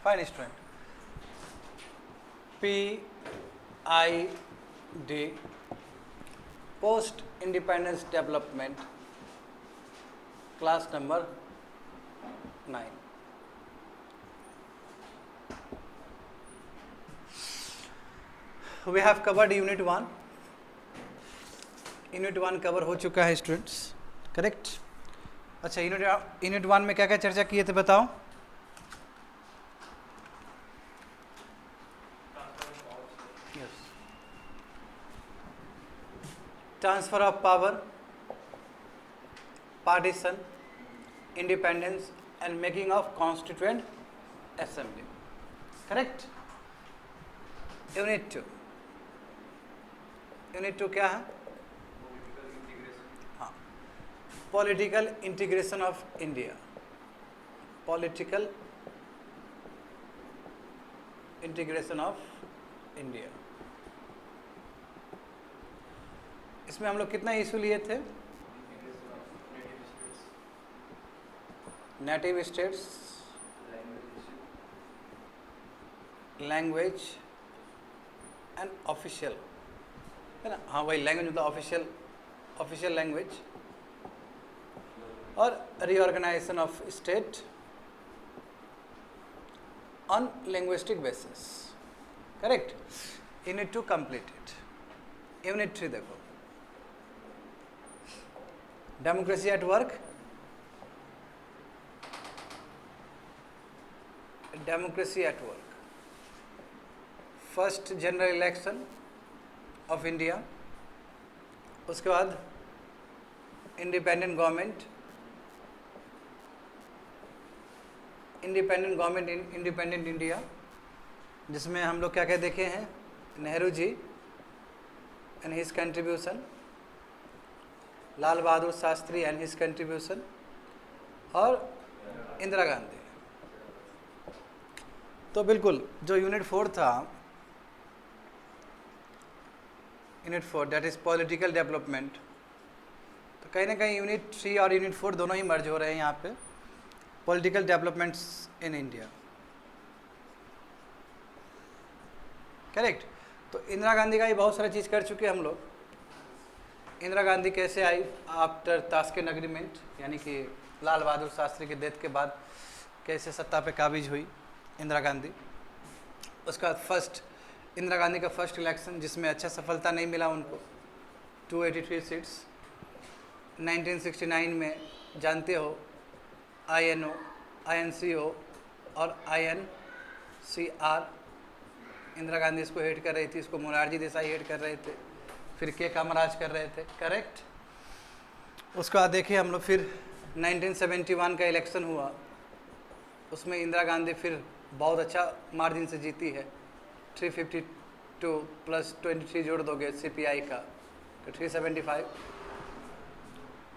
Fine student, PID post independence development, class number 9. We have covered Unit 1. Unit 1 cover हो चुका है students, correct. अच्छा, unit 1 में क्या क्या चर्चा किए थे बताओ. Transfer of power, partition, independence and making of constituent assembly, correct. Unit 2 क्या है? हाँ, political integration of India. Political integration of India. इसमें हम लोग कितना इशू लिए थे? Native states, language and official, है ना. हाँ, वही लैंग्वेज मतलब ऑफिशियल लैंग्वेज, और reorganisation of state on linguistic basis, correct. Unit 2 completed. Unit 3 देखो, democracy at work. Democracy at work, first general election of India, उसके बाद independent government in independent India, जिसमें हम लोग क्या क्या देखे हैं? Nehru ji and his contribution, Lal Bahadur Shastri and his contribution, और इंदिरा गांधी. तो बिल्कुल जो यूनिट 4 था, unit 4 that is political development, तो कहीं ना कहीं यूनिट 3 और यूनिट 4 दोनों ही मर्ज हो रहे हैं यहाँ पे. Political developments in India, correct. तो इंदिरा गांधी का ही बहुत सारा चीज़ कर चुके हम लोग. इंदिरा गांधी कैसे आई आफ्टर तास्केंट एग्रीमेंट, यानी कि लाल बहादुर शास्त्री के डेथ के बाद कैसे सत्ता पे काबिज हुई इंदिरा गांधी. उसका फर्स्ट इंदिरा गांधी का फर्स्ट इलेक्शन, जिसमें अच्छा सफलता नहीं मिला उनको, 283 सीट्स. 1969 में जानते हो INO, INCO और INCR, इंदिरा गांधी इसको हेड कर रही थी, इसको मोरारजी देसाई हेड कर रहे थे, फिर के कामराज कर रहे थे, करेक्ट. उसके बाद देखिए हम लोग फिर 1971 का इलेक्शन हुआ, उसमें इंदिरा गांधी फिर बहुत अच्छा मार्जिन से जीती है. 352 प्लस 23 जोड़ दोगे CPI का तो 375.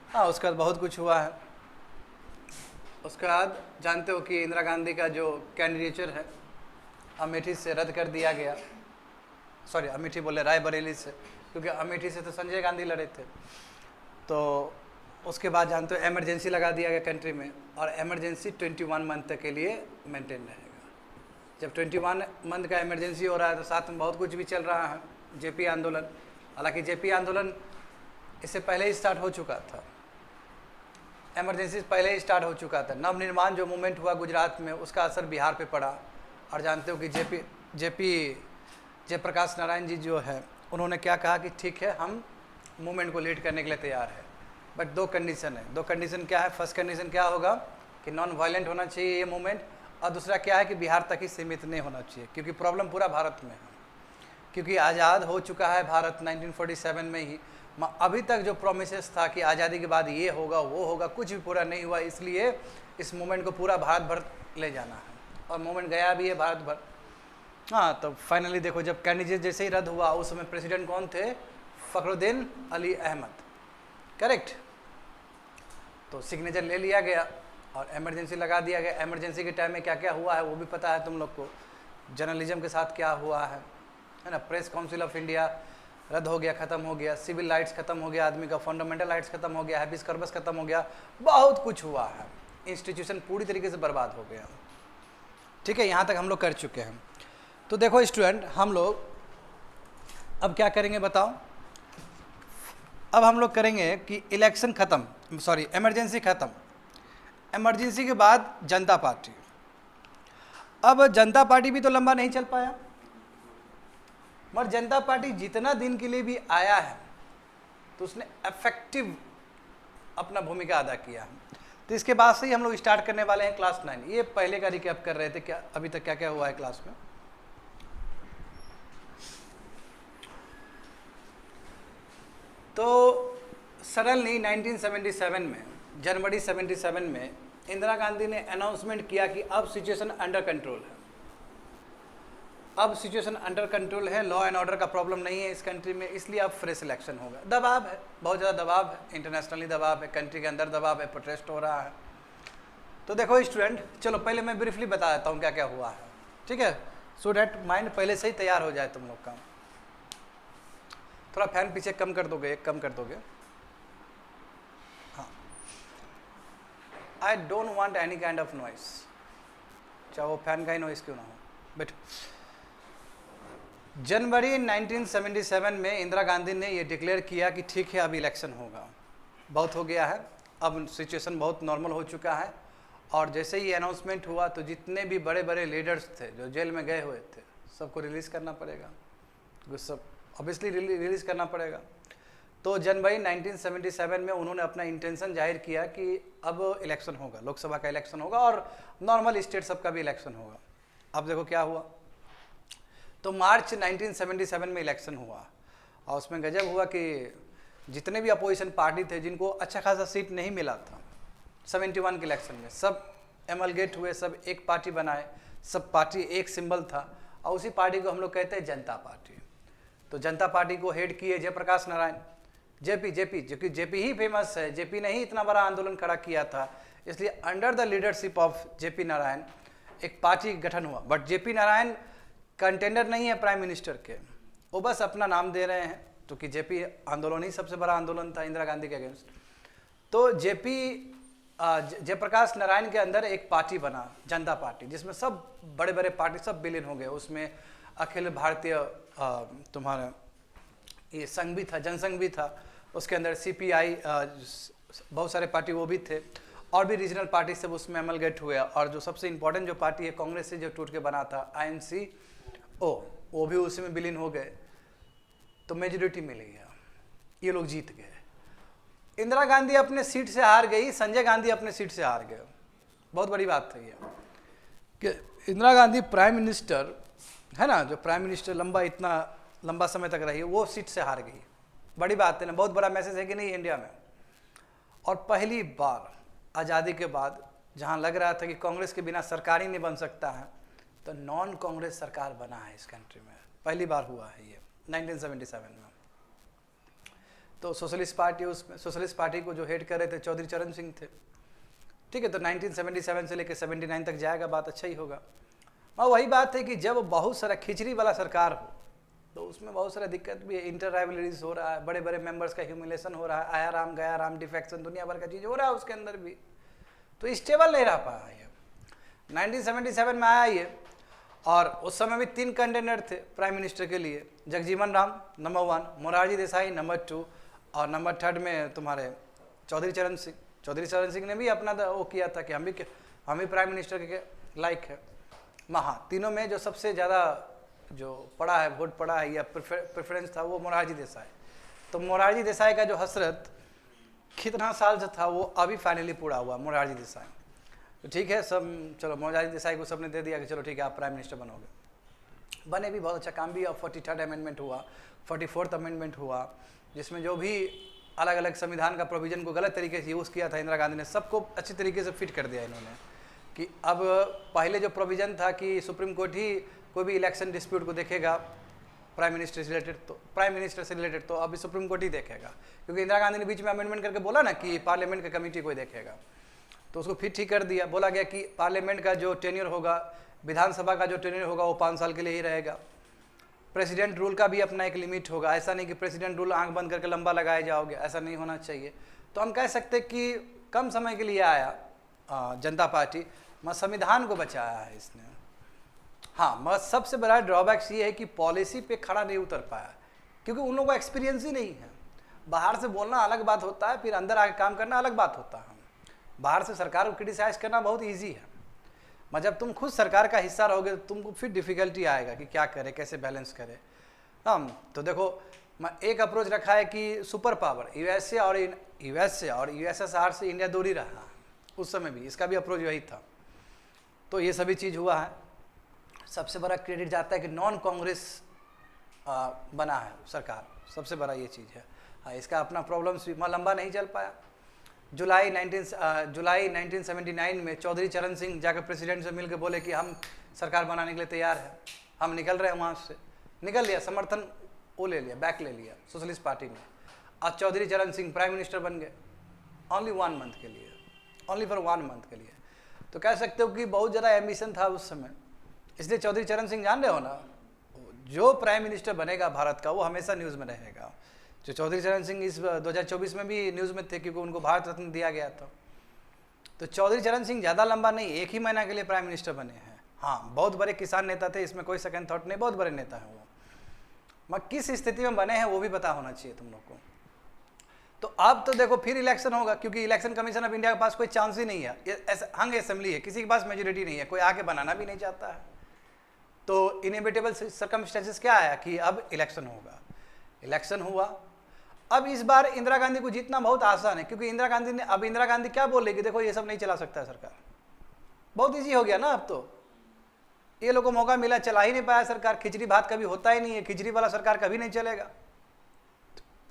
हाँ, उसके बाद बहुत कुछ हुआ है. उसके बाद जानते हो कि इंदिरा गांधी का जो कैंडिडेचर है अमेठी से रद्द कर दिया गया. सॉरी, अमेठी बोले, रायबरेली से, क्योंकि अमेठी से तो संजय गांधी लड़े थे. तो उसके बाद जानते हो इमरजेंसी लगा दिया गया कंट्री में, और इमरजेंसी 21 मंथ तक के लिए मेंटेन रहेगा. जब 21 मंथ का इमरजेंसी हो रहा है तो साथ में बहुत कुछ भी चल रहा है. JP आंदोलन, हालांकि JP आंदोलन इससे पहले ही स्टार्ट हो चुका था, इमरजेंसी पहले ही स्टार्ट हो चुका था. नवनिर्माण जो मूवमेंट हुआ गुजरात में, उसका असर बिहार पे पड़ा. और जानते हो कि जयप्रकाश नारायण जी जो है, उन्होंने क्या कहा कि ठीक है, हम मूवमेंट को लीड करने के लिए तैयार है, बट 2 कंडीशन है. 2 कंडीशन क्या है? फर्स्ट कंडीशन क्या होगा कि नॉन वायलेंट होना चाहिए ये मूवमेंट, और दूसरा क्या है कि बिहार तक ही सीमित नहीं होना चाहिए, क्योंकि प्रॉब्लम पूरा भारत में है. क्योंकि आज़ाद हो चुका है भारत 1947 में ही. अभी तक जो प्रोमिसेस था कि आज़ादी के बाद ये होगा वो होगा, कुछ भी पूरा नहीं हुआ. इसलिए इस मूवमेंट को पूरा भारत भर ले जाना है, और मूवमेंट गया भी है भारत भर. हाँ, तो फाइनली देखो, जब कैंडिडेट जैसे ही रद्द हुआ, उस समय प्रेसिडेंट कौन थे? फखरुद्दीन अली अहमद, करेक्ट. तो सिग्नेचर ले लिया गया और इमरजेंसी लगा दिया गया. इमरजेंसी के टाइम में क्या क्या हुआ है वो भी पता है तुम लोग को. जर्नलिज्म के साथ क्या हुआ है ना. प्रेस काउंसिल ऑफ इंडिया रद्द हो गया, ख़त्म हो गया. सिविल राइट्स ख़त्म हो गया, आदमी का फंडामेंटल राइट्स ख़त्म हो गया, हैबिस कॉर्पस ख़त्म हो गया, बहुत कुछ हुआ है. इंस्टीट्यूशन पूरी तरीके से बर्बाद हो गया. ठीक है, यहाँ तक हम लोग कर चुके हैं। तो देखो स्टूडेंट, हम लोग अब क्या करेंगे बताओ। अब हम लोग करेंगे कि इलेक्शन ख़त्म, सॉरी इमरजेंसी ख़त्म, इमरजेंसी के बाद जनता पार्टी। अब जनता पार्टी भी तो लंबा नहीं चल पाया, मगर जनता पार्टी जितना दिन के लिए भी आया है तो उसने इफेक्टिव अपना भूमिका अदा किया है। तो इसके बाद से ही हम लोग स्टार्ट करने वाले हैं क्लास 9। ये पहले का रिकैप कर रहे थे, क्या अभी तक क्या क्या हुआ है क्लास में। तो सडनली 1977 में, जनवरी 77 में इंदिरा गांधी ने अनाउंसमेंट किया कि अब सिचुएशन अंडर कंट्रोल है, अब सिचुएशन अंडर कंट्रोल है, लॉ एंड ऑर्डर का प्रॉब्लम नहीं है इस कंट्री में, इसलिए अब फ्रेश इलेक्शन होगा। दबाव है, बहुत ज़्यादा दबाव है, इंटरनेशनली दबाव है, कंट्री के अंदर दबाव है, प्रोटेस्ट हो रहा है। तो देखो स्टूडेंट, चलो पहले मैं ब्रीफली बता देता हूँ क्या क्या हुआ है, ठीक है, सो डैट माइंड पहले से ही तैयार हो जाए तुम लोग का। थोड़ा फैन पीछे कम कर दोगे, एक कम कर दोगे। हाँ, I don't want any kind of noise, चाहे वो फैन का ही नॉइस क्यों ना हो। बैठो। जनवरी 1977 में इंदिरा गांधी ने ये डिक्लेयर किया कि ठीक है अब इलेक्शन होगा, बहुत हो गया है, अब सिचुएशन बहुत नॉर्मल हो चुका है। और जैसे ही अनाउंसमेंट हुआ तो जितने भी बड़े बड़े लीडर्स थे जो जेल में गए हुए थे सबको रिलीज़ करना पड़ेगा, सब ऑब्वियसली रिलीज़ करना पड़ेगा। तो जनवरी 1977 में उन्होंने अपना इंटेंशन जाहिर किया कि अब इलेक्शन होगा, लोकसभा का इलेक्शन होगा और नॉर्मल स्टेट सबका भी इलेक्शन होगा। अब देखो क्या हुआ। तो मार्च 1977 में इलेक्शन हुआ और उसमें गजब हुआ कि जितने भी अपोजिशन पार्टी थे जिनको अच्छा खासा सीट नहीं मिला था 71 के इलेक्शन में, सब एमलगेट हुए, सब एक पार्टी बनाए, सब पार्टी एक सिंबल था और उसी पार्टी को हम लोग कहते हैं जनता पार्टी। तो जनता पार्टी को हेड किए जयप्रकाश नारायण, जेपी, जो कि जेपी ही फेमस है, जेपी ने ही इतना बड़ा आंदोलन खड़ा किया था, इसलिए under the leadership of JP Narayan एक पार्टी गठन हुआ। बट जेपी नारायण कंटेंडर नहीं है प्राइम मिनिस्टर के, वो बस अपना नाम दे रहे हैं, क्योंकि जेपी आंदोलन ही सबसे बड़ा आंदोलन था इंदिरा गांधी के अगेंस्ट। तो जेपी जयप्रकाश नारायण के अंदर एक पार्टी बना, जनता पार्टी, जिसमें सब बड़े बड़े पार्टी सब विलीन हो गए। उसमें अखिल भारतीय तुम्हारा ये संघ भी था, जनसंघ भी था, उसके अंदर सीपीआई, बहुत सारे पार्टी वो भी थे, और भी रीजनल पार्टी सब उसमें अमलगेट हुए। और जो सबसे इम्पोर्टेंट जो पार्टी है कांग्रेस से जो टूट के बना था INC-O, वो भी उसी में विलीन हो गए। तो मेजोरिटी मिल गया, ये लोग जीत गए। इंदिरा गांधी अपने सीट से हार गई, संजय गांधी अपने सीट से हार गए। बहुत बड़ी बात है ये कि इंदिरा गांधी प्राइम मिनिस्टर है ना, जो प्राइम मिनिस्टर इतना लंबा समय तक रही, वो सीट से हार गई। बड़ी बात है ना, बहुत बड़ा मैसेज है कि नहीं इंडिया में। और पहली बार आज़ादी के बाद जहां लग रहा था कि कांग्रेस के बिना सरकार ही नहीं बन सकता है, तो नॉन कांग्रेस सरकार बना है इस कंट्री में, पहली बार हुआ है ये 1977 में। तो सोशलिस्ट पार्टी, उसमें सोशलिस्ट पार्टी को जो हेड कर रहे थे चौधरी चरण सिंह थे, ठीक है। तो 1977 से लेकर 79 तक जाएगा, बात अच्छा ही होगा। और वही बात है कि जब बहुत सारा खिचड़ी वाला सरकार हो तो उसमें बहुत सारा दिक्कत भी है, इंटर राइवलरीज हो रहा है, बड़े बड़े मेंबर्स का ह्यूमिलेशन हो रहा है, आया राम गया राम, डिफेक्शन, दुनिया भर का चीज़ हो रहा है उसके अंदर भी, तो स्टेबल नहीं रह पाया ये। 1977 में आया ये, और उस समय भी 3 कंटेंडर थे प्राइम मिनिस्टर के लिए, जगजीवन राम नंबर 1, मोरारजी देसाई नंबर 2, और नंबर 3 में तुम्हारे चौधरी चरण सिंह। चौधरी चरण सिंह ने भी अपना वो किया था कि हम भी प्राइम मिनिस्टर के लायक है। हाँ, तीनों में जो सबसे ज़्यादा जो पड़ा है, वोट पड़ा है या प्रेफरेंस था, वो मोरारजी देसाई। तो मोरारजी देसाई का जो हसरत कितना साल से था, वो अभी फाइनली पूरा हुआ, मोरारजी देसाई। तो ठीक है, सब चलो मोरारजी देसाई को सबने दे दिया कि चलो ठीक है आप प्राइम मिनिस्टर बनोगे। बने भी, बहुत अच्छा काम भी। और 43rd अमेंडमेंट हुआ, 44th अमेंडमेंट हुआ, जिसमें जो भी अलग अलग संविधान का प्रोविज़न को गलत तरीके से यूज़ किया था इंदिरा गांधी ने, सबको अच्छी तरीके से फिट कर दिया इन्होंने। कि अब पहले जो प्रोविज़न था कि सुप्रीम कोर्ट ही कोई भी इलेक्शन डिस्प्यूट को देखेगा प्राइम मिनिस्टर से रिलेटेड, तो अभी सुप्रीम कोर्ट ही देखेगा, क्योंकि इंदिरा गांधी ने बीच में अमेंडमेंट करके बोला ना कि पार्लियामेंट का कमेटी कोई देखेगा, तो उसको फिर ठीक कर दिया। बोला गया कि पार्लियामेंट का जो टेन्योर होगा, विधानसभा का जो टेन्योर होगा, वो 5 साल के लिए ही रहेगा। प्रेसिडेंट रूल का भी अपना एक लिमिट होगा, ऐसा नहीं कि प्रेसिडेंट रूल आंख बंद करके लंबा लगाए जाओगे, ऐसा नहीं होना चाहिए। तो हम कह सकते कि कम समय के लिए आया जनता पार्टी, मगर संविधान को बचाया है इसने, हाँ, मगर सबसे बड़ा ड्रॉबैक्स ये है कि पॉलिसी पे खड़ा नहीं उतर पाया, क्योंकि उन लोगों का एक्सपीरियंस ही नहीं है। बाहर से बोलना अलग बात होता है, फिर अंदर आके काम करना अलग बात होता है। बाहर से सरकार को क्रिटिसाइज करना बहुत ईजी है, मगर जब तुम खुद सरकार का हिस्सा रहोगे तो तुमको फिर डिफ़िकल्टी आएगा कि क्या करे, कैसे बैलेंस करे। तो देखो, एक अप्रोच रखा है कि सुपर पावर यूएसए और यूएसएसआर से इंडिया दूर ही रहा, उस समय भी इसका भी अप्रोच यही था। तो ये सभी चीज़ हुआ है। सबसे बड़ा क्रेडिट जाता है कि नॉन कांग्रेस बना है सरकार, सबसे बड़ा ये चीज़ है। हाँ, इसका अपना प्रॉब्लम्स भी लंबा नहीं चल पाया। जुलाई 1979 में चौधरी चरण सिंह जाकर प्रेसिडेंट से मिलकर बोले कि हम सरकार बनाने के लिए तैयार है, हम निकल रहे हैं। वहाँ से निकल लिया, समर्थन वो ले लिया, बैक ले लिया सोशलिस्ट पार्टी ने। आज चौधरी चरण सिंह प्राइम मिनिस्टर बन गए, ओनली 1 मंथ के लिए, ओनली फॉर 1 मंथ के लिए। तो कह सकते हो कि बहुत ज़्यादा एम्बिशन था उस समय। इसलिए चौधरी चरण सिंह जान रहे हो ना, जो प्राइम मिनिस्टर बनेगा भारत का वो हमेशा न्यूज़ में रहेगा। जो चौधरी चरण सिंह इस 2024 में भी न्यूज़ में थे, क्योंकि उनको भारत रत्न दिया गया था। तो चौधरी चरण सिंह ज़्यादा लंबा नहीं, 1 ही महीना के लिए प्राइम मिनिस्टर बने हैं। हाँ, बहुत बड़े किसान नेता थे, इसमें कोई सेकंड थॉट नहीं, बहुत बड़े नेता हैं वो। मगर किस स्थिति में बने हैं वो भी पता होना चाहिए तुम लोग को। तो अब तो देखो फिर इलेक्शन होगा, क्योंकि इलेक्शन कमीशन ऑफ इंडिया के पास कोई चांस ही नहीं है। हंग असेंबली है, किसी के पास मेजोरिटी नहीं है, कोई आके बनाना भी नहीं चाहता है। तो इनएविटेबल सर्कमस्टेंसेस क्या आया कि अब इलेक्शन होगा। इलेक्शन हुआ। अब इस बार इंदिरा गांधी को जीतना बहुत आसान है, क्योंकि इंदिरा गांधी क्या बोल रही कि देखो ये सब नहीं चला सकता है सरकार। बहुत ईजी हो गया ना, अब तो ये लोगों को मौका मिला, चला ही नहीं पाया सरकार। खिचड़ी भात कभी होता ही नहीं है, खिचड़ी वाला सरकार कभी नहीं चलेगा।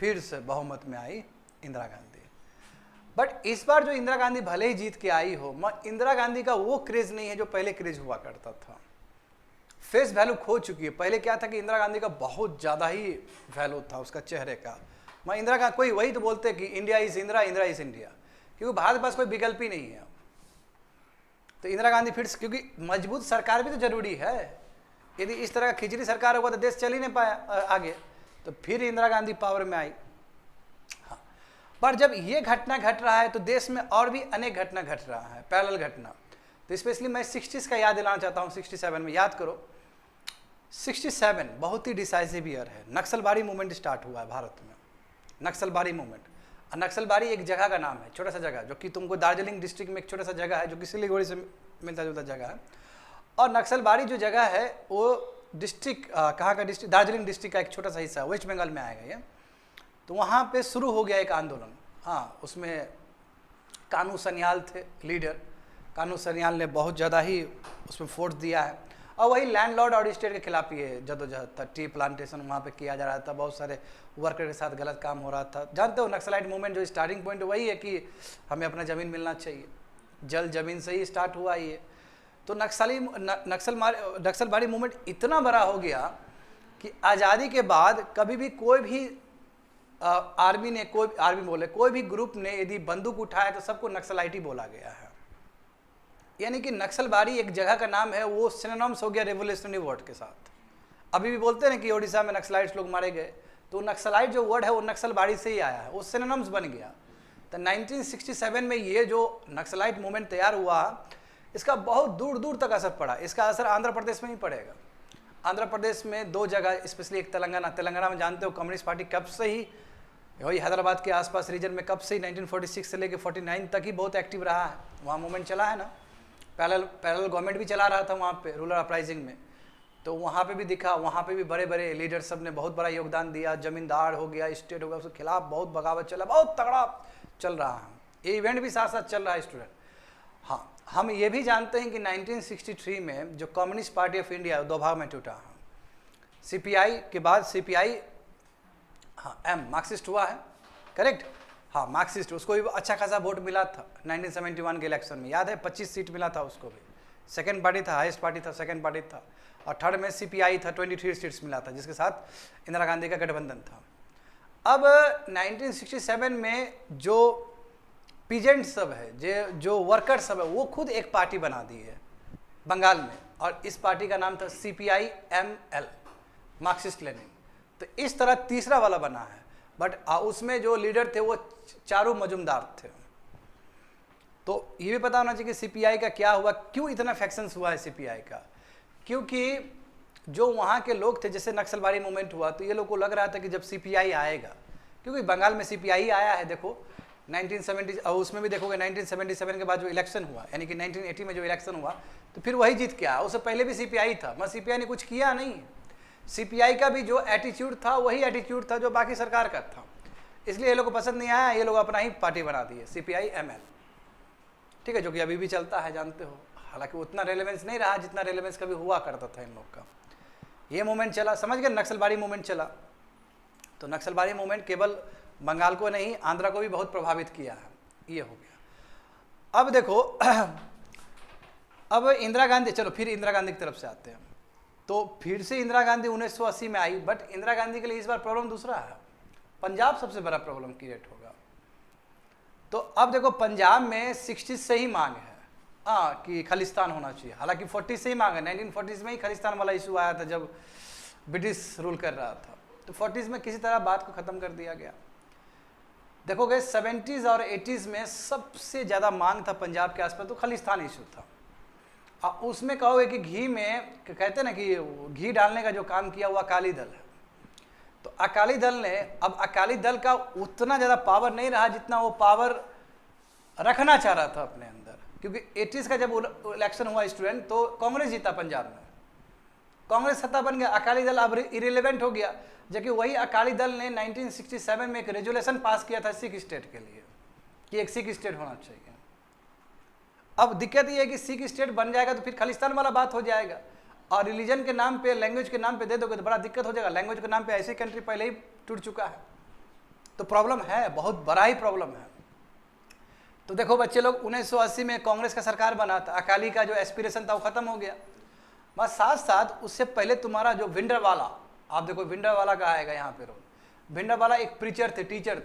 फिर से बहुमत में आई इंदिरा गांधी। बट इस बार जो इंदिरा गांधी भले ही जीत के आई हो, इंदिरा गांधी का वो क्रेज नहीं है जो पहले क्रेज हुआ करता था। फेस वैल्यू खो चुकी है। पहले क्या था कि इंदिरा गांधी का बहुत ज़्यादा ही वैल्यू था उसका चेहरे का। इंदिरा का कोई वही तो बोलते कि India is Indira, Indira is India, क्योंकि भारत के पास कोई विकल्प ही नहीं है। तो इंदिरा गांधी फिर, क्योंकि मजबूत सरकार भी तो जरूरी है। यदि इस तरह का खिचड़ी सरकार होगा तो देश चल ही नहीं पाया आगे। तो फिर इंदिरा गांधी पावर में आई। हाँ, पर जब ये घटना घट रहा है तो देश में और भी अनेक घटना घट रहा है, पैरेलल घटना। तो स्पेशली मैं 60s का याद दिलाना चाहता हूँ। 67 में याद करो, 67 बहुत ही डिसाइसिव ईयर है। नक्सलबारी मूवमेंट स्टार्ट हुआ है भारत में, नक्सलबारी मूवमेंट। नक्सलबारी एक जगह का नाम है, छोटा सा जगह, जो कि तुमको दार्जिलिंग डिस्ट्रिक्ट में एक छोटा सा जगह है जो कि सिलीगुड़ी से मिलता जुलता जगह है। और नक्सलबारी जो जगह है वो डिस्ट्रिक्ट कहाँ का डिस्ट्रिक्ट, दार्जिलिंग डिस्ट्रिक्ट का एक छोटा सा हिस्सा, वेस्ट बंगाल में आएगा ये। तो वहाँ पे शुरू हो गया एक आंदोलन। हाँ, उसमें कानू सन्याल थे लीडर। कानू सन्याल ने बहुत ज़्यादा ही उसमें फोर्स दिया है। और वही लैंडलॉर्ड और स्टेट के खिलाफ ये जदोजहद था। टी प्लांटेशन वहाँ पे किया जा रहा था, बहुत सारे वर्कर के साथ गलत काम हो रहा था। जानते हो नक्सलाइट मूवमेंट जो स्टार्टिंग पॉइंट वही है कि हमें अपना ज़मीन मिलना चाहिए, जल ज़मीन से ही स्टार्ट हुआ ये। तो नक्सलबारी मूवमेंट इतना बड़ा हो गया कि आज़ादी के बाद कभी भी कोई भी कोई भी ग्रुप ने यदि बंदूक उठाया तो सबको नक्सलाइटी बोला गया है। यानी कि नक्सलबारी एक जगह का नाम है, वो सिनोनिम्स हो गया रेवोल्यूशनरी वर्ड के साथ। अभी भी बोलते हैं कि ओडिशा में नक्सलाइट्स लोग मारे गए, तो नक्सलाइट जो वर्ड है वो नक्सलबारी से ही आया है, वो सिनोनिम्स बन गया। तो 1967 में ये जो नक्सलाइट मूवमेंट तैयार हुआ, इसका बहुत दूर दूर तक असर पड़ा। इसका असर आंध्र प्रदेश में ही पड़ेगा। आंध्र प्रदेश में 2 जगह, स्पेशली एक तेलंगाना में जानते हो कम्युनिस्ट पार्टी कब से ही, वही हैदराबाद के आसपास रीजन में कब से ही 1946 से लेकर 49 तक ही बहुत एक्टिव रहा है। वहाँ मूवमेंट चला है ना, पैरेलल गवर्नमेंट भी चला रहा था वहाँ पे रूरल अपराइजिंग में। तो वहाँ पे भी दिखा, वहाँ पे भी बड़े बड़े लीडर सब ने बहुत बड़ा योगदान दिया। जमींदार हो गया, स्टेट हो गया, उसके खिलाफ बहुत बगावत चला, बहुत तगड़ा चल रहा है। ये इवेंट भी साथ साथ चल रहा है स्टूडेंट। हाँ, हम ये भी जानते हैं कि 1963 में जो कम्युनिस्ट पार्टी ऑफ इंडिया 2 भाग में टूटा है। CPI के बाद CPI, हाँ मार्क्सिस्ट हुआ है, करेक्ट। हाँ मार्क्सिस्ट, उसको भी अच्छा खासा वोट मिला था 1971 के इलेक्शन में, याद है 25 सीट मिला था उसको भी। सेकंड पार्टी था, हाईएस्ट पार्टी था, सेकंड पार्टी था। और थर्ड में CPI था, 23 सीट्स मिला था, जिसके साथ इंदिरा गांधी का गठबंधन था। अब 1967 में जो पीजेंट सब है, जो वर्कर सब है, वो खुद एक पार्टी बना दी है बंगाल में, और इस पार्टी का नाम था CPI-ML, मार्क्सिस्ट लेनिन। तो इस तरह तीसरा वाला बना है। बट उसमें जो लीडर थे वो चारू मजुमदार थे। तो ये भी पता होना चाहिए कि CPI का क्या हुआ, क्यों इतना फैक्शंस हुआ है CPI का, क्योंकि जो वहाँ के लोग थे, जैसे नक्सलबाड़ी मूवमेंट हुआ तो ये लोग को लग रहा था कि जब सीपीआई आएगा, क्योंकि बंगाल में सीपीआई आया है, देखो 1970 और उसमें भी देखोगे 1977 के बाद जो इलेक्शन हुआ, यानी कि 1980 में जो इलेक्शन हुआ तो फिर वही जीत के आया। उससे पहले भी सीपीआई था, मगर सीपीआई ने कुछ किया नहीं। सीपीआई का भी जो एटीट्यूड था वही एटीट्यूड था जो बाकी सरकार का था, इसलिए ये लोग को पसंद नहीं आया, ये लोग अपना ही पार्टी बना दिए सीपीआई एमएल, ठीक है, जो कि अभी भी चलता है, जानते हो। हालांकि उतना रेलेवेंस नहीं रहा जितना रेलेवेंस कभी हुआ करता था इन लोग का। ये मूवमेंट चला, समझ गए, नक्सलबाड़ी मूवमेंट चला। तो नक्सलबाड़ी मूवमेंट केवल बंगाल को नहीं, आंध्रा को भी बहुत प्रभावित किया है। ये हो गया। अब देखो अब इंदिरा गांधी, चलो फिर इंदिरा गांधी की तरफ से आते हैं। तो फिर से इंदिरा गांधी 1980 में आई, बट इंदिरा गांधी के लिए इस बार प्रॉब्लम दूसरा है, पंजाब सबसे बड़ा प्रॉब्लम क्रिएट होगा। तो अब देखो पंजाब में 60 से ही मांग है कि खालिस्तान होना चाहिए, हालांकि 40 से ही मांग है। 1940 में ही खालिस्तान वाला इशू आया था जब ब्रिटिश रूल कर रहा था, तो 40s में किसी तरह बात को ख़त्म कर दिया गया। देखोगे 70s और 80s में सबसे ज़्यादा मांग था पंजाब के आसपास तो खालिस्तान इशू था। और उसमें कहोगे कि घी में कहते ना कि घी डालने का जो काम किया हुआ अकाली दल है, तो अकाली दल ने, अब अकाली दल का उतना ज़्यादा पावर नहीं रहा जितना वो पावर रखना चाह रहा था अपने अंदर, क्योंकि 80s का जब इलेक्शन हुआ स्टूडेंट तो कांग्रेस जीता पंजाब में, कांग्रेस सत्ता बन गया, अकाली दल अब इरिलेवेंट हो गया। जबकि वही अकाली दल ने 1967 में एक रेजोल्यूशन पास किया था सिख स्टेट के लिए कि एक सिख स्टेट होना चाहिए। अब दिक्कत ये है कि सिख स्टेट बन जाएगा तो फिर खालिस्तान वाला बात हो जाएगा, और रिलीजन के नाम पे, लैंग्वेज के नाम पे दे दोगे तो बड़ा दिक्कत हो जाएगा। लैंग्वेज के नाम पे ऐसी कंट्री पहले ही टूट चुका है, तो प्रॉब्लम है, बहुत बड़ा ही प्रॉब्लम है। तो देखो बच्चे लोग, 1980 में कांग्रेस का सरकार बना था, अकाली का जो एस्पिरेशन था वो खत्म हो गया। मगर साथ साथ उससे पहले तुम्हारा जो भिंडरवाला, आप देखो भिंडरवाला का आएगा यहाँ पे रोल। भिंडरवाला एक प्रीचर थे, टीचर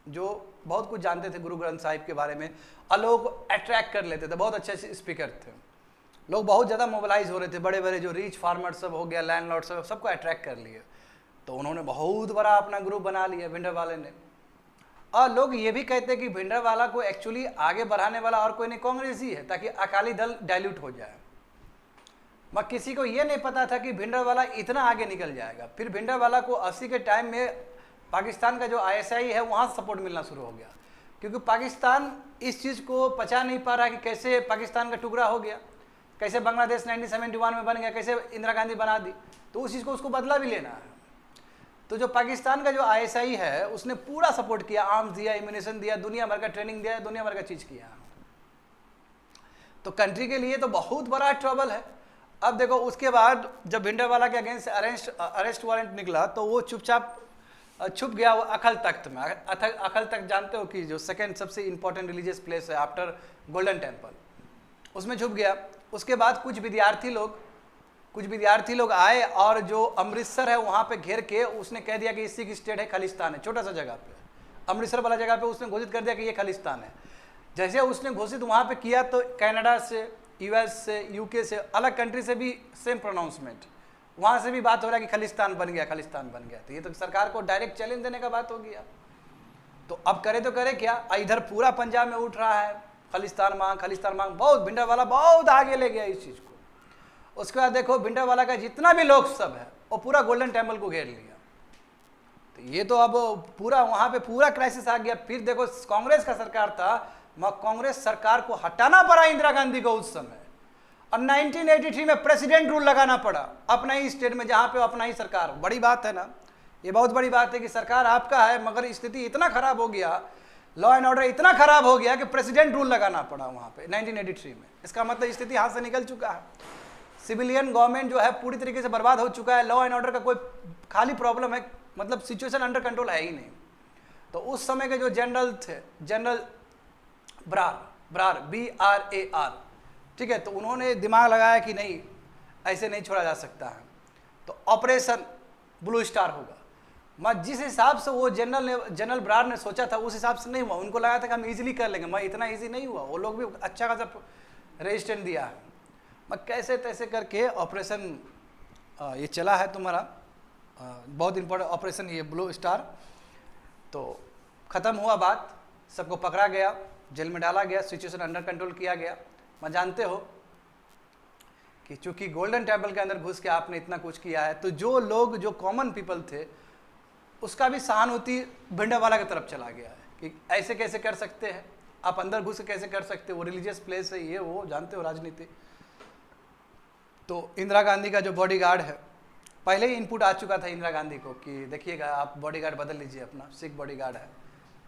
जो बहुत कुछ जानते थे गुरु ग्रंथ साहिब के बारे में, और लोगों को अट्रैक्ट कर लेते थे, बहुत अच्छे स्पीकर थे। लोग बहुत ज़्यादा मोबिलाइज हो रहे थे, बड़े बड़े जो रिच फार्मर सब हो गया, लैंडलॉर्ड सब, सबको अट्रैक्ट कर लिए। तो उन्होंने बहुत बड़ा अपना ग्रुप बना लिया भिंडरवाले ने। और लोग ये भी कहते हैं कि भिंडरवाला को एक्चुअली आगे बढ़ाने वाला और कोई नहीं, कांग्रेस ही है, ताकि अकाली दल डाइल्यूट हो जाए। मगर किसी को ये नहीं पता था कि भिंडरवाला इतना आगे निकल जाएगा। फिर भिंडरवाला को 80 के टाइम में पाकिस्तान का जो ISI है वहाँ सपोर्ट मिलना शुरू हो गया, क्योंकि पाकिस्तान इस चीज़ को पचा नहीं पा रहा कि कैसे पाकिस्तान का टुकड़ा हो गया, कैसे बांग्लादेश 1971 में बन गया, कैसे इंदिरा गांधी बना दी, तो उस चीज़ को उसको बदला भी लेना है। तो जो पाकिस्तान का जो ISI है उसने पूरा सपोर्ट किया, आर्म्स दिया, इम्यूनेशन दिया, दुनिया भर का ट्रेनिंग दिया, दुनिया भर का चीज़ किया। तो कंट्री के लिए तो बहुत बड़ा ट्रबल है। अब देखो उसके बाद जब भिंडरवाला के अगेंस्ट अरेस्ट वारंट निकला तो वो चुपचाप छुप गया वो अखल तख्त में। अखल तख्त जानते हो कि जो सेकंड सबसे इंपॉर्टेंट रिलीजियस प्लेस है आफ्टर गोल्डन टेम्पल, उसमें छुप गया। उसके बाद कुछ विद्यार्थी लोग आए और जो अमृतसर है वहाँ पे घेर के उसने कह दिया कि सिख स्टेट है, खालिस्तान है, छोटा सा जगह पे, अमृतसर वाला जगह पे उसने घोषित कर दिया कि ये खालिस्तान है। जैसे उसने घोषित वहाँ पे किया तो कनाडा से, US से, UK से, अलग कंट्री से भी सेम प्रोनाउंसमेंट, वहाँ से भी बात हो रहा है कि खालिस्तान बन गया, खालिस्तान बन गया। तो ये तो सरकार को डायरेक्ट चैलेंज देने का बात हो गया। तो अब करे तो करे क्या, इधर पूरा पंजाब में उठ रहा है खालिस्तान मांग, बहुत भिंडरवाला बहुत आगे ले गया इस चीज़ को। उसके बाद देखो भिंडरवाला का जितना भी लोग सब है वो पूरा गोल्डन टेम्पल को घेर लिया। तो ये तो अब पूरा वहाँ पे पूरा क्राइसिस आ गया। फिर देखो कांग्रेस का सरकार था, मगर कांग्रेस सरकार को हटाना पड़ा इंदिरा गांधी को उस समय, और 1983 में प्रेसिडेंट रूल लगाना पड़ा अपना ही स्टेट में, जहाँ पे अपना ही सरकार। बड़ी बात है ना, ये बहुत बड़ी बात है कि सरकार आपका है मगर स्थिति इतना खराब हो गया, लॉ एंड ऑर्डर इतना खराब हो गया कि प्रेसिडेंट रूल लगाना पड़ा वहाँ पे 1983 में। इसका मतलब स्थिति हाथ से निकल चुका है, सिविलियन गवर्नमेंट जो है पूरी तरीके से बर्बाद हो चुका है, लॉ एंड ऑर्डर का कोई खाली प्रॉब्लम है, मतलब सिचुएशन अंडर कंट्रोल है ही नहीं। तो उस समय के जो जनरल थे, जनरल ब्रार BRAR, ठीक है, तो उन्होंने दिमाग लगाया कि नहीं ऐसे नहीं छोड़ा जा सकता है, तो ऑपरेशन ब्लू स्टार होगा। मैं जिस हिसाब से वो जनरल ब्रार ने सोचा था उस हिसाब से नहीं हुआ। उनको लगा था कि हम इजीली कर लेंगे, मैं इतना इजी नहीं हुआ। वो लोग भी अच्छा खासा रेजिस्टेंस दिया है, मैं कैसे तैसे करके ऑपरेशन ये चला है तुम्हारा, बहुत इंपॉर्टेंट ऑपरेशन ये ब्लू स्टार। तो ख़त्म हुआ बात, सबको पकड़ा गया, जेल में डाला गया, सिचुएशन अंडर कंट्रोल किया गया। मैं जानते हो कि चूंकि गोल्डन टेम्पल के अंदर घुस के आपने इतना कुछ किया है, तो जो लोग, जो कॉमन पीपल थे, उसका भी सहानुभूति भिंडरवाला की तरफ चला गया है कि ऐसे कैसे कर सकते हैं आप, अंदर घुस के कैसे कर सकते हो, वो रिलीजियस प्लेस है, ये वो जानते हो राजनीति। तो इंदिरा गांधी का जो बॉडीगार्ड है, पहले ही इनपुट आ चुका था इंदिरा गांधी को कि देखिएगा आप बॉडीगार्ड बदल लीजिए, अपना सिख बॉडीगार्ड है,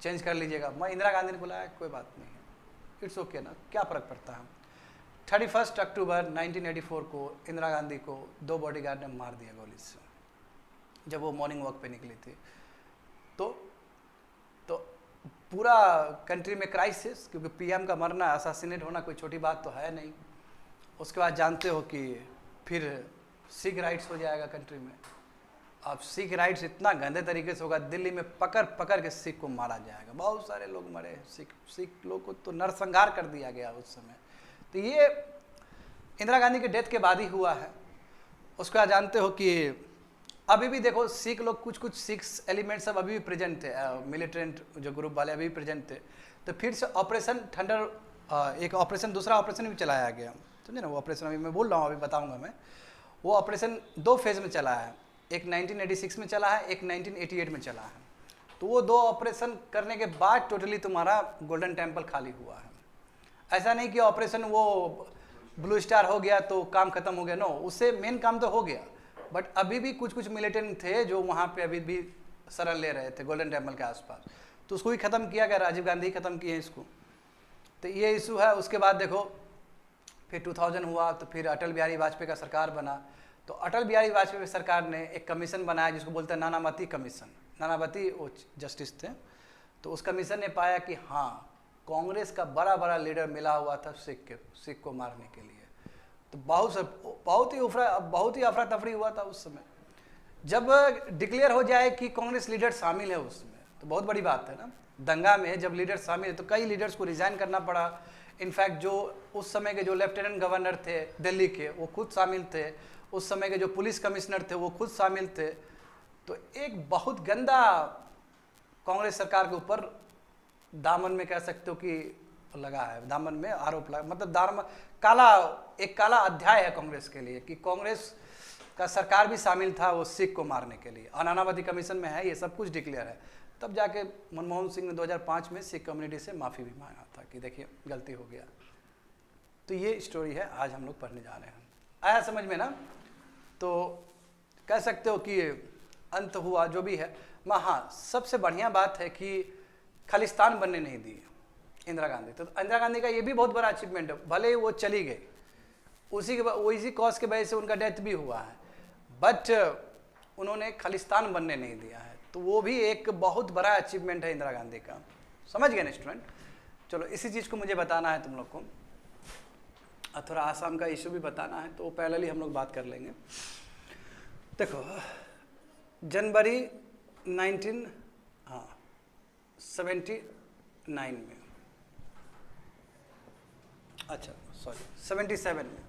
चेंज कर लीजिएगा। मैं इंदिरा गांधी ने बोला कोई बात नहीं है, इट्स ओके ना, क्या फ़र्क पड़ता है। 31 अक्टूबर 1984 को इंदिरा गांधी को 2 बॉडीगार्ड ने मार दिया गोली से, जब वो मॉर्निंग वॉक पे निकली थी। तो पूरा कंट्री में क्राइसिस, क्योंकि पीएम का मरना, असासिनेट होना कोई छोटी बात तो है नहीं। उसके बाद जानते हो कि फिर सिख राइट्स हो जाएगा कंट्री में। अब सिख राइट्स इतना गंदे तरीके से होगा, दिल्ली में पकड़ पकड़ के सिख को मारा जाएगा, बहुत सारे लोग मरे, सिख लोग को तो नरसंहार कर दिया गया उस समय। तो ये इंदिरा गांधी के डेथ के बाद ही हुआ है। उसके बाद जानते हो कि अभी भी देखो सिख लोग, कुछ सिख एलिमेंट्स सब अभी भी प्रेजेंट थे, मिलिटेंट जो ग्रुप वाले अभी भी प्रेजेंट थे। तो फिर से ऑपरेशन थंडर, एक ऑपरेशन, दूसरा ऑपरेशन भी चलाया गया, समझे ना। वो ऑपरेशन अभी मैं बोल रहा हूँ, अभी बताऊँगा मैं। वो ऑपरेशन 2 फेज़ में चला है, एक 1986 में चला है, एक 1988 में चला है। तो वो 2 ऑपरेशन करने के बाद टोटली तुम्हारा गोल्डन टेम्पल खाली हुआ है। ऐसा नहीं कि ऑपरेशन वो ब्लू स्टार हो गया तो काम खत्म हो गया, नो, उससे मेन काम तो हो गया, बट अभी भी कुछ मिलिटेंट थे जो वहाँ पे अभी भी शरण ले रहे थे गोल्डन टेम्पल के आसपास, तो उसको ही ख़त्म किया गया, राजीव गांधी ख़त्म किए इसको। तो ये इशू है। उसके बाद देखो फिर 2000 हुआ, तो फिर अटल बिहारी वाजपेयी का सरकार बना। तो अटल बिहारी वाजपेयी सरकार ने एक कमीशन बनाया जिसको बोलते हैं नानावती कमीशन। नानावती वो जस्टिस थे। तो उस कमीशन ने पाया कि हाँ, कांग्रेस का बड़ा लीडर मिला हुआ था सिख को मारने के लिए। तो बहुत ही अफरा तफरी हुआ था उस समय। जब डिक्लेयर हो जाए कि कांग्रेस लीडर शामिल है उसमें, तो बहुत बड़ी बात है ना। दंगा में जब लीडर शामिल है तो कई लीडर्स को रिजाइन करना पड़ा। इनफैक्ट जो उस समय के जो लेफ्टिनेंट गवर्नर थे दिल्ली के, वो खुद शामिल थे। उस समय के जो पुलिस कमिश्नर थे वो खुद शामिल थे। तो एक बहुत गंदा कांग्रेस सरकार के ऊपर दामन में कह सकते हो कि लगा है, दामन में आरोप लगा, मतलब एक काला अध्याय है कांग्रेस के लिए कि कांग्रेस का सरकार भी शामिल था वो सिख को मारने के लिए। नानावती कमीशन में है, ये सब कुछ डिक्लेयर है। तब जाके मनमोहन सिंह ने 2005 में सिख कम्युनिटी से माफ़ी भी मांगा था कि देखिए गलती हो गया। तो ये स्टोरी है, आज हम लोग पढ़ने जा रहे हैं। आया समझ में ना। तो कह सकते हो कि अंत हुआ जो भी है। हाँ, सबसे बढ़िया बात है कि खालिस्तान बनने नहीं दी इंदिरा गांधी। तो इंदिरा गांधी का ये भी बहुत बड़ा अचीवमेंट है। भले ही वो चली गई, इसी कॉज के वजह से उनका डेथ भी हुआ है, बट उन्होंने खालिस्तान बनने नहीं दिया है। तो वो भी एक बहुत बड़ा अचीवमेंट है इंदिरा गांधी का। समझ गए ना स्टूडेंट। चलो इसी चीज़ को मुझे बताना है तुम लोग को, और थोड़ा आसाम का इशू भी बताना है, तो पैरेलली हम लोग बात कर लेंगे। देखो जनवरी 1979 में, अच्छा सॉरी 77 में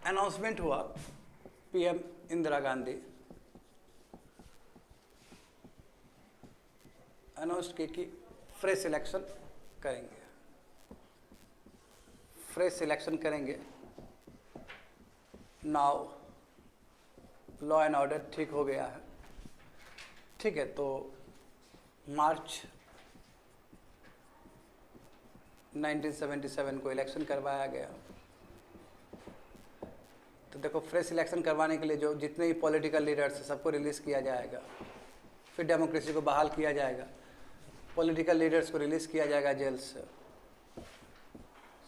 अनाउंसमेंट हुआ, पीएम इंदिरा गांधी अनाउंस की कि फ्रेश इलेक्शन करेंगे। नाउ लॉ एंड ऑर्डर ठीक हो गया है, ठीक है। तो मार्च 1977 को इलेक्शन करवाया गया। तो देखो फ्रेश इलेक्शन करवाने के लिए जो जितने भी पॉलिटिकल लीडर्स हैं सबको रिलीज़ किया जाएगा, फिर डेमोक्रेसी को बहाल किया जाएगा, पॉलिटिकल लीडर्स को रिलीज़ किया जाएगा जेल से,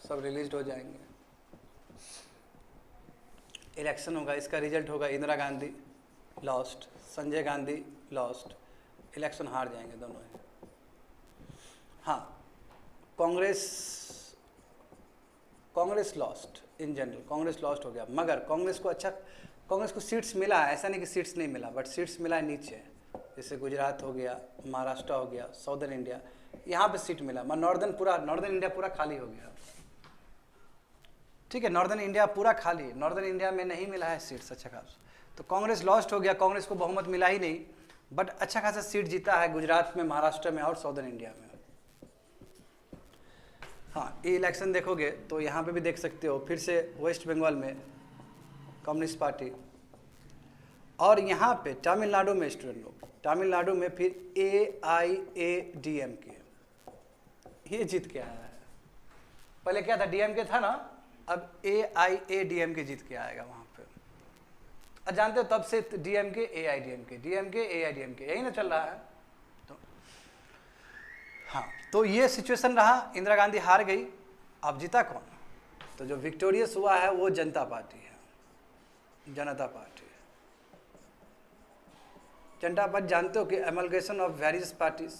सब रिलीज हो जाएंगे। इलेक्शन होगा, इसका रिजल्ट होगा Indira Gandhi lost, Sanjay Gandhi lost, election हार जाएंगे दोनों ही। हाँ, Congress lost in general, Congress lost हो गया, मगर कांग्रेस को सीट्स मिला है, ऐसा नहीं कि सीट्स नहीं मिला, बट सीट्स मिला है नीचे, जैसे गुजरात हो गया, महाराष्ट्र हो गया, साउदर्न इंडिया, यहाँ पे सीट मिला। नॉर्दर्न इंडिया पूरा खाली हो गया, ठीक है। नॉर्दर्न इंडिया पूरा खाली, नॉर्दर्न इंडिया में नहीं मिला है सीट्स अच्छा खासा। तो कांग्रेस लॉस्ट हो गया, कांग्रेस को बहुमत मिला ही नहीं, बट अच्छा खासा सीट जीता है गुजरात में, महाराष्ट्र में और साउदर्न इंडिया में। हाँ, ये इलेक्शन देखोगे तो यहाँ पे भी देख सकते हो, फिर से वेस्ट बंगाल में कम्युनिस्ट पार्टी, और यहाँ पे तमिलनाडु में स्टूडेंट लोग, तमिलनाडु में फिर AIADMK ये जीत के आया है। पहले क्या था, DMK था ना, अब AIADMK जीत के आएगा वहाँ पे। अब जानते हो तब से DMK AIDMK यही ना चल रहा है। तो हाँ, तो ये सिचुएशन रहा, इंदिरा गांधी हार गई। अब जीता कौन? तो जो विक्टोरियस हुआ है वो जनता पार्टी है, जनता पार्टी। जनता पार्टी जानते हो कि amalgamation of various parties,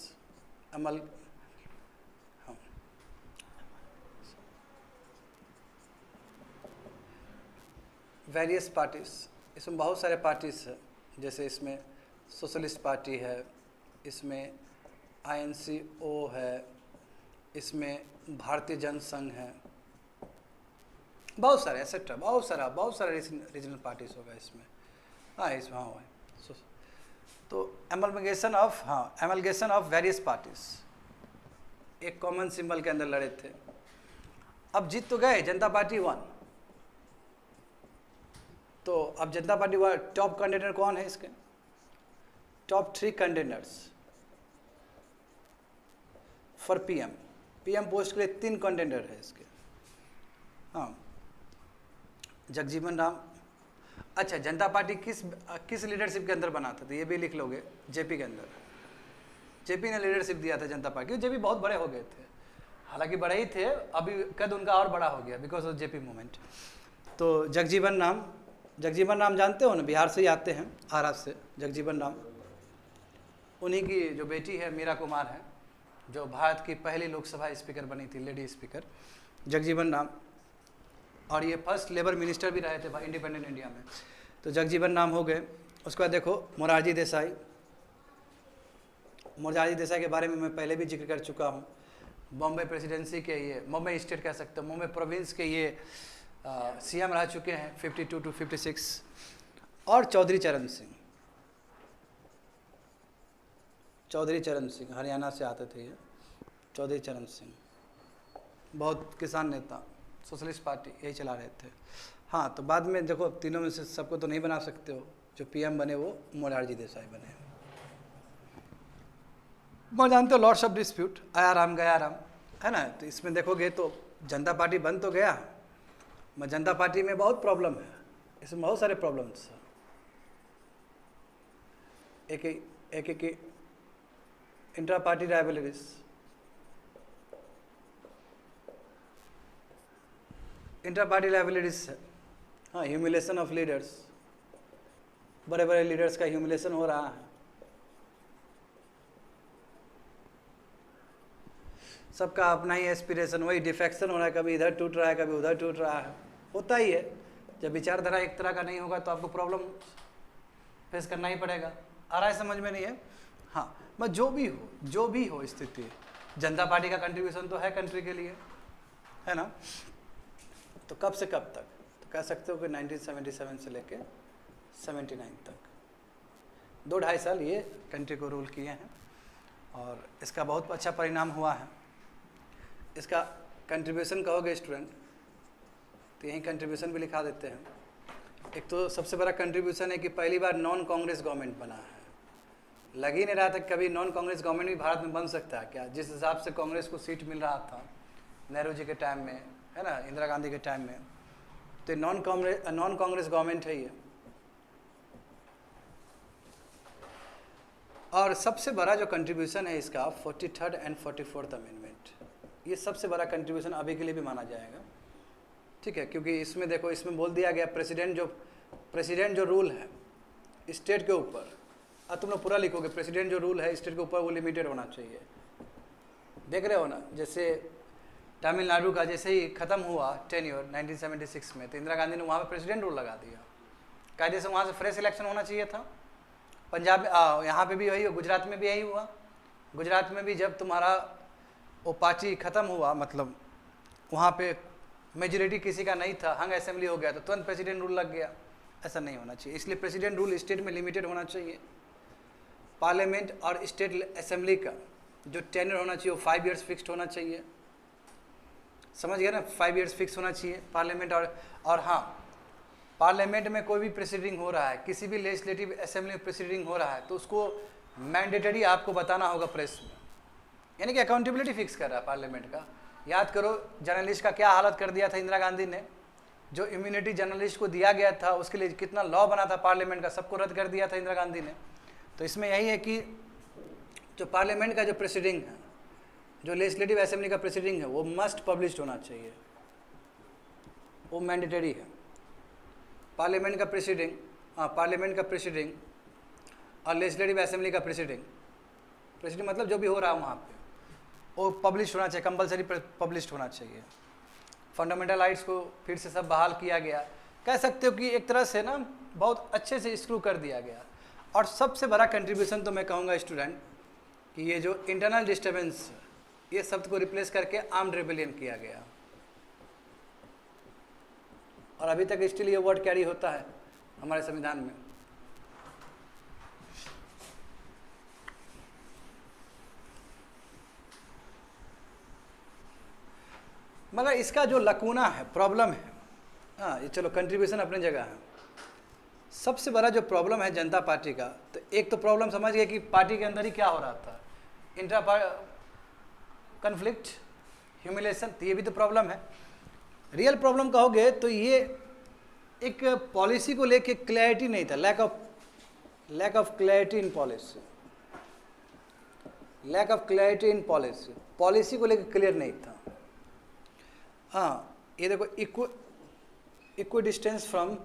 various parties, इसमें बहुत सारे पार्टीज है, जैसे इसमें सोशलिस्ट पार्टी है, इसमें INCO है, इसमें भारतीय जनसंघ है, बहुत सारे एक्सेट्रा, बहुत सारा रीजनल पार्टीज होगा इसमें। हाँ, इसमें हाँ है। तो एमलगेशन ऑफ वेरियस पार्टीज एक कॉमन सिंबल के अंदर लड़े थे। अब जीत तो गए, जनता पार्टी वन। तो अब जनता पार्टी वन, टॉप कैंडिडेट कौन है इसके? Top 3 candidates for PM post के लिए 3 कैंडिडेट है इसके। हाँ, जगजीवन राम। अच्छा, जनता पार्टी किस लीडरशिप के अंदर बना था, तो ये भी लिख लोगे, जेपी के अंदर। जेपी ने लीडरशिप दिया था जनता पार्टी, जेपी बहुत बड़े हो गए थे, हालांकि बड़े ही थे, अभी कद उनका और बड़ा हो गया बिकॉज ऑफ जेपी मूवमेंट। तो जगजीवन राम जानते हो ना, बिहार से ही आते हैं, आरा से। जगजीवन राम, उन्हीं की जो बेटी है मीरा कुमार है, जो भारत की पहली लोकसभा स्पीकर बनी थी, लेडी स्पीकर जगजीवन राम। और ये फर्स्ट लेबर मिनिस्टर भी रहे थे भाई इंडिपेंडेंट इंडिया में। तो जगजीवन राम हो गए। उसके बाद देखो मोरारजी देसाई के बारे में मैं पहले भी जिक्र कर चुका हूँ। बॉम्बे प्रेसिडेंसी के ये, बॉम्बे स्टेट कह सकते हो, बॉम्बे प्रोविंस के ये CM रह चुके हैं 52 to 56। और चौधरी चरण सिंह हरियाणा से आते थे ये, चौधरी चरण सिंह, बहुत किसान नेता, सोशलिस्ट पार्टी यही चला रहे थे। हाँ, तो बाद में देखो तीनों में से सबको तो नहीं बना सकते हो, जो PM बने वो मोरारजी देसाई बने। वो जानते हो लॉर्ड्स ऑफ डिस्प्यूट, आया राम गया राम, है ना। तो इसमें देखोगे तो जनता पार्टी बन तो गया, मगर जनता पार्टी में बहुत प्रॉब्लम है, इसमें बहुत सारे प्रॉब्लम्स हैं। एक इंट्रा पार्टी राइवलरीज, है। हाँ, ह्यूमिलेशन ऑफ लीडर्स, बड़े बड़े लीडर्स का ह्यूमिलेशन हो रहा है। सबका अपना ही एस्पिरेशन, वही डिफेक्शन हो रहा है, कभी इधर टूट रहा है, कभी उधर टूट रहा है, होता ही है। जब विचारधारा एक तरह का नहीं होगा तो आपको प्रॉब्लम फेस करना ही पड़ेगा। आ रहा है समझ में? नहीं है? हाँ, बस जो भी हो स्थिति, जनता पार्टी का कंट्रीब्यूशन तो है कंट्री के लिए, है ना। तो कब से कब तक, तो कह सकते हो कि 1977 से लेके 79 तक 2-2.5 साल ये कंट्री को रूल किए हैं, और इसका बहुत अच्छा परिणाम हुआ है। इसका कंट्रीब्यूशन कहोगे स्टूडेंट, तो यही कंट्रीब्यूशन भी लिखा देते हैं। एक तो सबसे बड़ा कंट्रीब्यूशन है कि पहली बार नॉन कांग्रेस गवर्नमेंट बना है। लग ही नहीं रहा था कभी नॉन कांग्रेस गवर्नमेंट भी भारत में बन सकता है क्या, जिस हिसाब से कांग्रेस को सीट मिल रहा था नेहरू जी के टाइम में, है ना, इंदिरा गांधी के टाइम में। तो नॉन कांग्रेस गवर्नमेंट है ये। और सबसे बड़ा जो कंट्रीब्यूशन है इसका 43rd and 44th अमेंडमेंट, ये सबसे बड़ा कंट्रीब्यूशन अभी के लिए भी माना जाएगा, ठीक है। क्योंकि इसमें देखो, इसमें बोल दिया गया प्रेसिडेंट जो रूल है स्टेट के ऊपर, अब तुम लोग पूरा लिखोगे, प्रेसिडेंट जो रूल है स्टेट के ऊपर वो लिमिटेड होना चाहिए। देख रहे हो ना, जैसे तमिलनाडु का जैसे ही ख़त्म हुआ टेन्योर 1976 में, तो इंदिरा गांधी ने वहाँ पे प्रेसिडेंट रूल लगा दिया, कायदे से वहाँ से फ्रेश इलेक्शन होना चाहिए था। पंजाब में यहाँ पे भी वही, गुजरात में भी यही हुआ। गुजरात में भी जब तुम्हारा वो पार्टी ख़त्म हुआ, मतलब वहाँ पे मेजोरिटी किसी का नहीं था, हंग असेंबली हो गया, तो तुरंत प्रेसिडेंट रूल लग गया। ऐसा नहीं होना चाहिए, इसलिए प्रेसिडेंट रूल स्टेट में लिमिटेड होना चाहिए। पार्लियामेंट और स्टेट असेंबली का जो टेन्योर होना चाहिए वो 5 years फिक्स्ड होना चाहिए। समझ गए ना, 5 ईयर्स फिक्स होना चाहिए पार्लियामेंट। और हाँ, पार्लियामेंट में कोई भी प्रोसीडिंग हो रहा है, किसी भी लेजिस्लेटिव असेंबली में प्रोसीडिंग हो रहा है, तो उसको मैंडेटरी आपको बताना होगा प्रेस में, यानी कि अकाउंटेबिलिटी फिक्स कर रहा है पार्लियामेंट का। याद करो जर्नलिस्ट का क्या हालत कर दिया था इंदिरा गांधी ने, जो इम्यूनिटी जर्नलिस्ट को दिया गया था उसके लिए कितना लॉ बना था पार्लियामेंट का, सबको रद्द कर दिया था इंदिरा गांधी ने। तो इसमें यही है कि जो पार्लियामेंट का जो प्रोसीडिंग है, जो लेजिस्लेटिव असेंबली का प्रोसीडिंग है, वो मस्ट पब्लिश्ड होना चाहिए, वो मैंडेटरी है। पार्लियामेंट का प्रोसीडिंग, हाँ पार्लियामेंट का प्रोसीडिंग और लेजिस्लेटिव असेंबली का प्रोसीडिंग मतलब जो भी हो रहा है वहाँ पे वो पब्लिश होना चाहिए, कंपलसरी पब्लिश होना चाहिए। फंडामेंटल राइट्स को फिर से सब बहाल किया गया, कह सकते हो कि एक तरह से ना बहुत अच्छे से स्क्रू कर दिया गया। और सबसे बड़ा कंट्रीब्यूशन तो मैं कहूँगा स्टूडेंट कि ये जो इंटरनल डिस्टर्बेंस, ये शब्द को रिप्लेस करके आर्म्ड रेबेलियन किया गया, और अभी तक स्टिल ये वर्ड कैरी होता है हमारे संविधान में। मगर इसका जो लकूना है, प्रॉब्लम है, हाँ ये चलो कंट्रीब्यूशन अपनी जगह है, सबसे बड़ा जो प्रॉब्लम है जनता पार्टी का, तो एक तो प्रॉब्लम समझ गए कि पार्टी के अंदर ही क्या हो रहा था, इंट्रा कन्फ्लिक्ट, ह्यूमिलेशन, तो ये भी तो प्रॉब्लम है। रियल प्रॉब्लम कहोगे तो ये एक पॉलिसी को लेके क्लैरिटी नहीं था, lack of clarity in policy, lack of clarity in policy, policy को लेके क्लियर नहीं था। हाँ ये देखो, equal distance from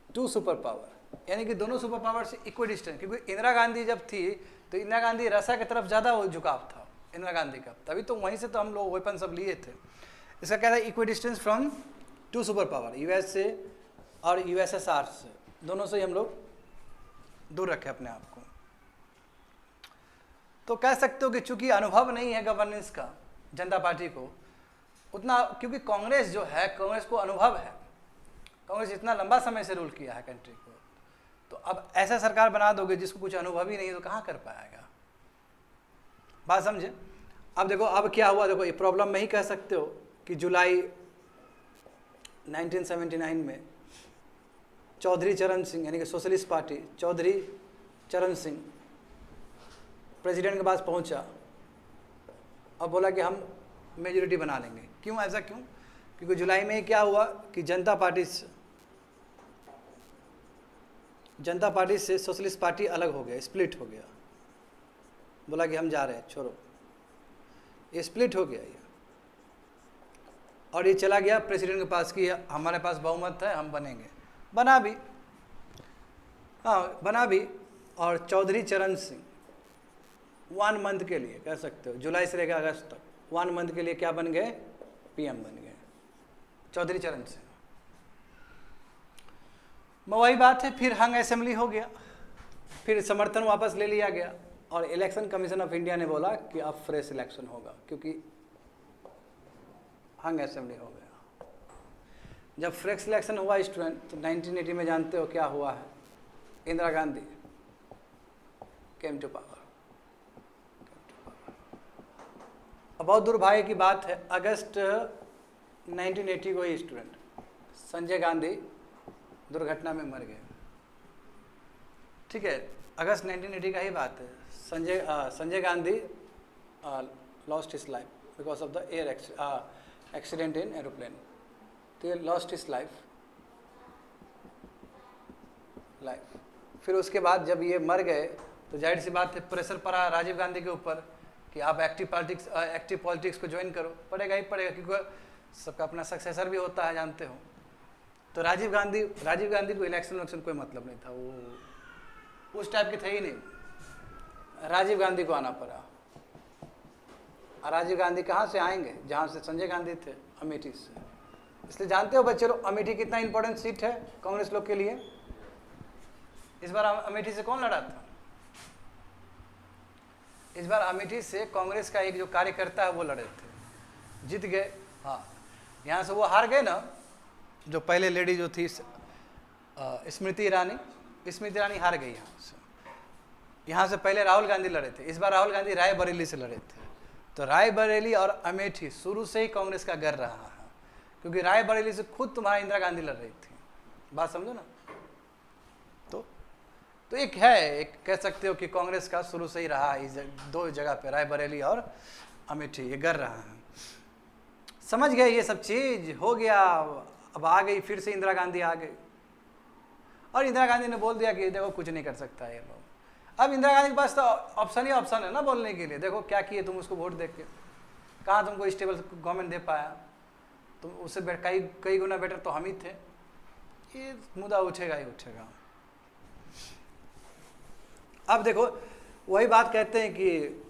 two super power, यानी कि दोनों सुपर पावर से इक्वल डिस्टेंस, क्योंकि इंदिरा गांधी जब थी तो इंदिरा गांधी रशिया की तरफ ज़्यादा झुकाव था इंदिरा गांधी का, तभी तो वहीं से तो हम लोग वेपन सब लिए थे। इसका क्या था, equal distance from two super power, US से और यूएसएसआर से, दोनों से ही हम लोग दूर रखे अपने आप को। तो कह सकते हो कि चूंकि अनुभव नहीं है गवर्नेंस का जनता पार्टी को उतना, क्योंकि कांग्रेस जो है, कांग्रेस को अनुभव है, कांग्रेस इतना लंबा समय से रूल किया है कंट्री को, तो अब ऐसा सरकार बना दोगे जिसको कुछ अनुभव ही नहीं तो कहाँ कर पाएगा, बात समझे। अब देखो अब क्या हुआ, देखो ये प्रॉब्लम में ही कह सकते हो कि जुलाई 1979 में चौधरी चरण सिंह, यानी कि सोशलिस्ट पार्टी, चौधरी चरण सिंह प्रेसिडेंट के पास पहुंचा और बोला कि हम मेजोरिटी बना लेंगे। क्यों, ऐसा क्यों? क्योंकि जुलाई में क्या हुआ कि जनता पार्टी से सोशलिस्ट पार्टी अलग हो गया, स्प्लिट हो गया, बोला कि हम जा रहे हैं, छोड़ो, ये स्प्लिट हो गया ये, और ये चला गया प्रेसिडेंट के पास कि हमारे पास बहुमत है, हम बनेंगे, बना भी, हाँ बना भी। और चौधरी चरण सिंह 1 मंथ के लिए कह सकते हो, जुलाई से लेकर अगस्त तक 1 मंथ के लिए क्या बन गए, पीएम बन गए चौधरी चरण सिंह। वही बात है, फिर हंग असेंबली हो गया, फिर समर्थन वापस ले लिया गया, और इलेक्शन कमीशन ऑफ इंडिया ने बोला कि अब फ्रेश इलेक्शन होगा, क्योंकि हंग असेंबली हो गया। जब फ्रेश इलेक्शन हुआ स्टूडेंट, तो 1980 में जानते हो क्या हुआ है, Indira Gandhi came to power. अब बहुत दुर्भाग्य की बात है, अगस्त 1980 को ही स्टूडेंट संजय गांधी दुर्घटना में मर गए, ठीक है, अगस्त 1980 का ही बात है। Sanjay Gandhi lost his life because of the air accident in aeroplane, तो ये लॉस्ट हिज लाइफ। फिर उसके बाद जब ये मर गए तो जाहिर सी बात है प्रेशर पड़ा राजीव गांधी के ऊपर कि आप एक्टिव पॉलिटिक्स को ज्वाइन करो, पड़ेगा ही पड़ेगा, क्योंकि सबका अपना सक्सेसर भी होता है, जानते हो। तो राजीव गांधी को इलेक्शन कोई मतलब नहीं था, वो उस टाइप के थे ही नहीं, राजीव गांधी को आना पड़ा। और राजीव गांधी कहाँ से आएंगे, जहाँ से संजय गांधी थे, अमेठी से। इसलिए जानते हो बच्चे लोग अमेठी कितना इंपॉर्टेंट सीट है कांग्रेस लोग के लिए। इस बार अमेठी से कौन लड़ा था, इस बार अमेठी से कांग्रेस का एक जो कार्यकर्ता है वो लड़े थे, जीत गए। हाँ, यहाँ से वो हार गए ना, जो पहले लेडी जो थी स्मृति ईरानी हार गई यहाँ से। यहाँ से पहले राहुल गांधी लड़े थे, इस बार राहुल गांधी रायबरेली से लड़े थे। तो रायबरेली और अमेठी शुरू से ही कांग्रेस का गर रहा है, क्योंकि रायबरेली से खुद तुम्हारा इंदिरा गांधी लड़ रही थी, बात समझो ना। तो एक है, एक कह सकते हो कि कांग्रेस का शुरू से ही रहा है, इस दो जगह पे रायबरेली और अमेठी, ये गर रहा है। समझ गए ये सब चीज हो गया। अब आ गई फिर से इंदिरा गांधी आ गई, और इंदिरा गांधी ने बोल दिया कि देखो कुछ नहीं कर सकता ये लोग। अब इंदिरा गांधी के पास तो ऑप्शन ही ऑप्शन है ना बोलने के लिए, देखो क्या किए तुम उसको वोट दे के, कहाँ तुमको स्टेबल गवर्नमेंट दे पाया, तुम उससे कई गुना बेटर तो हम ही थे। ये मुद्दा उठेगा ही उठेगा। अब देखो वही बात कहते हैं कि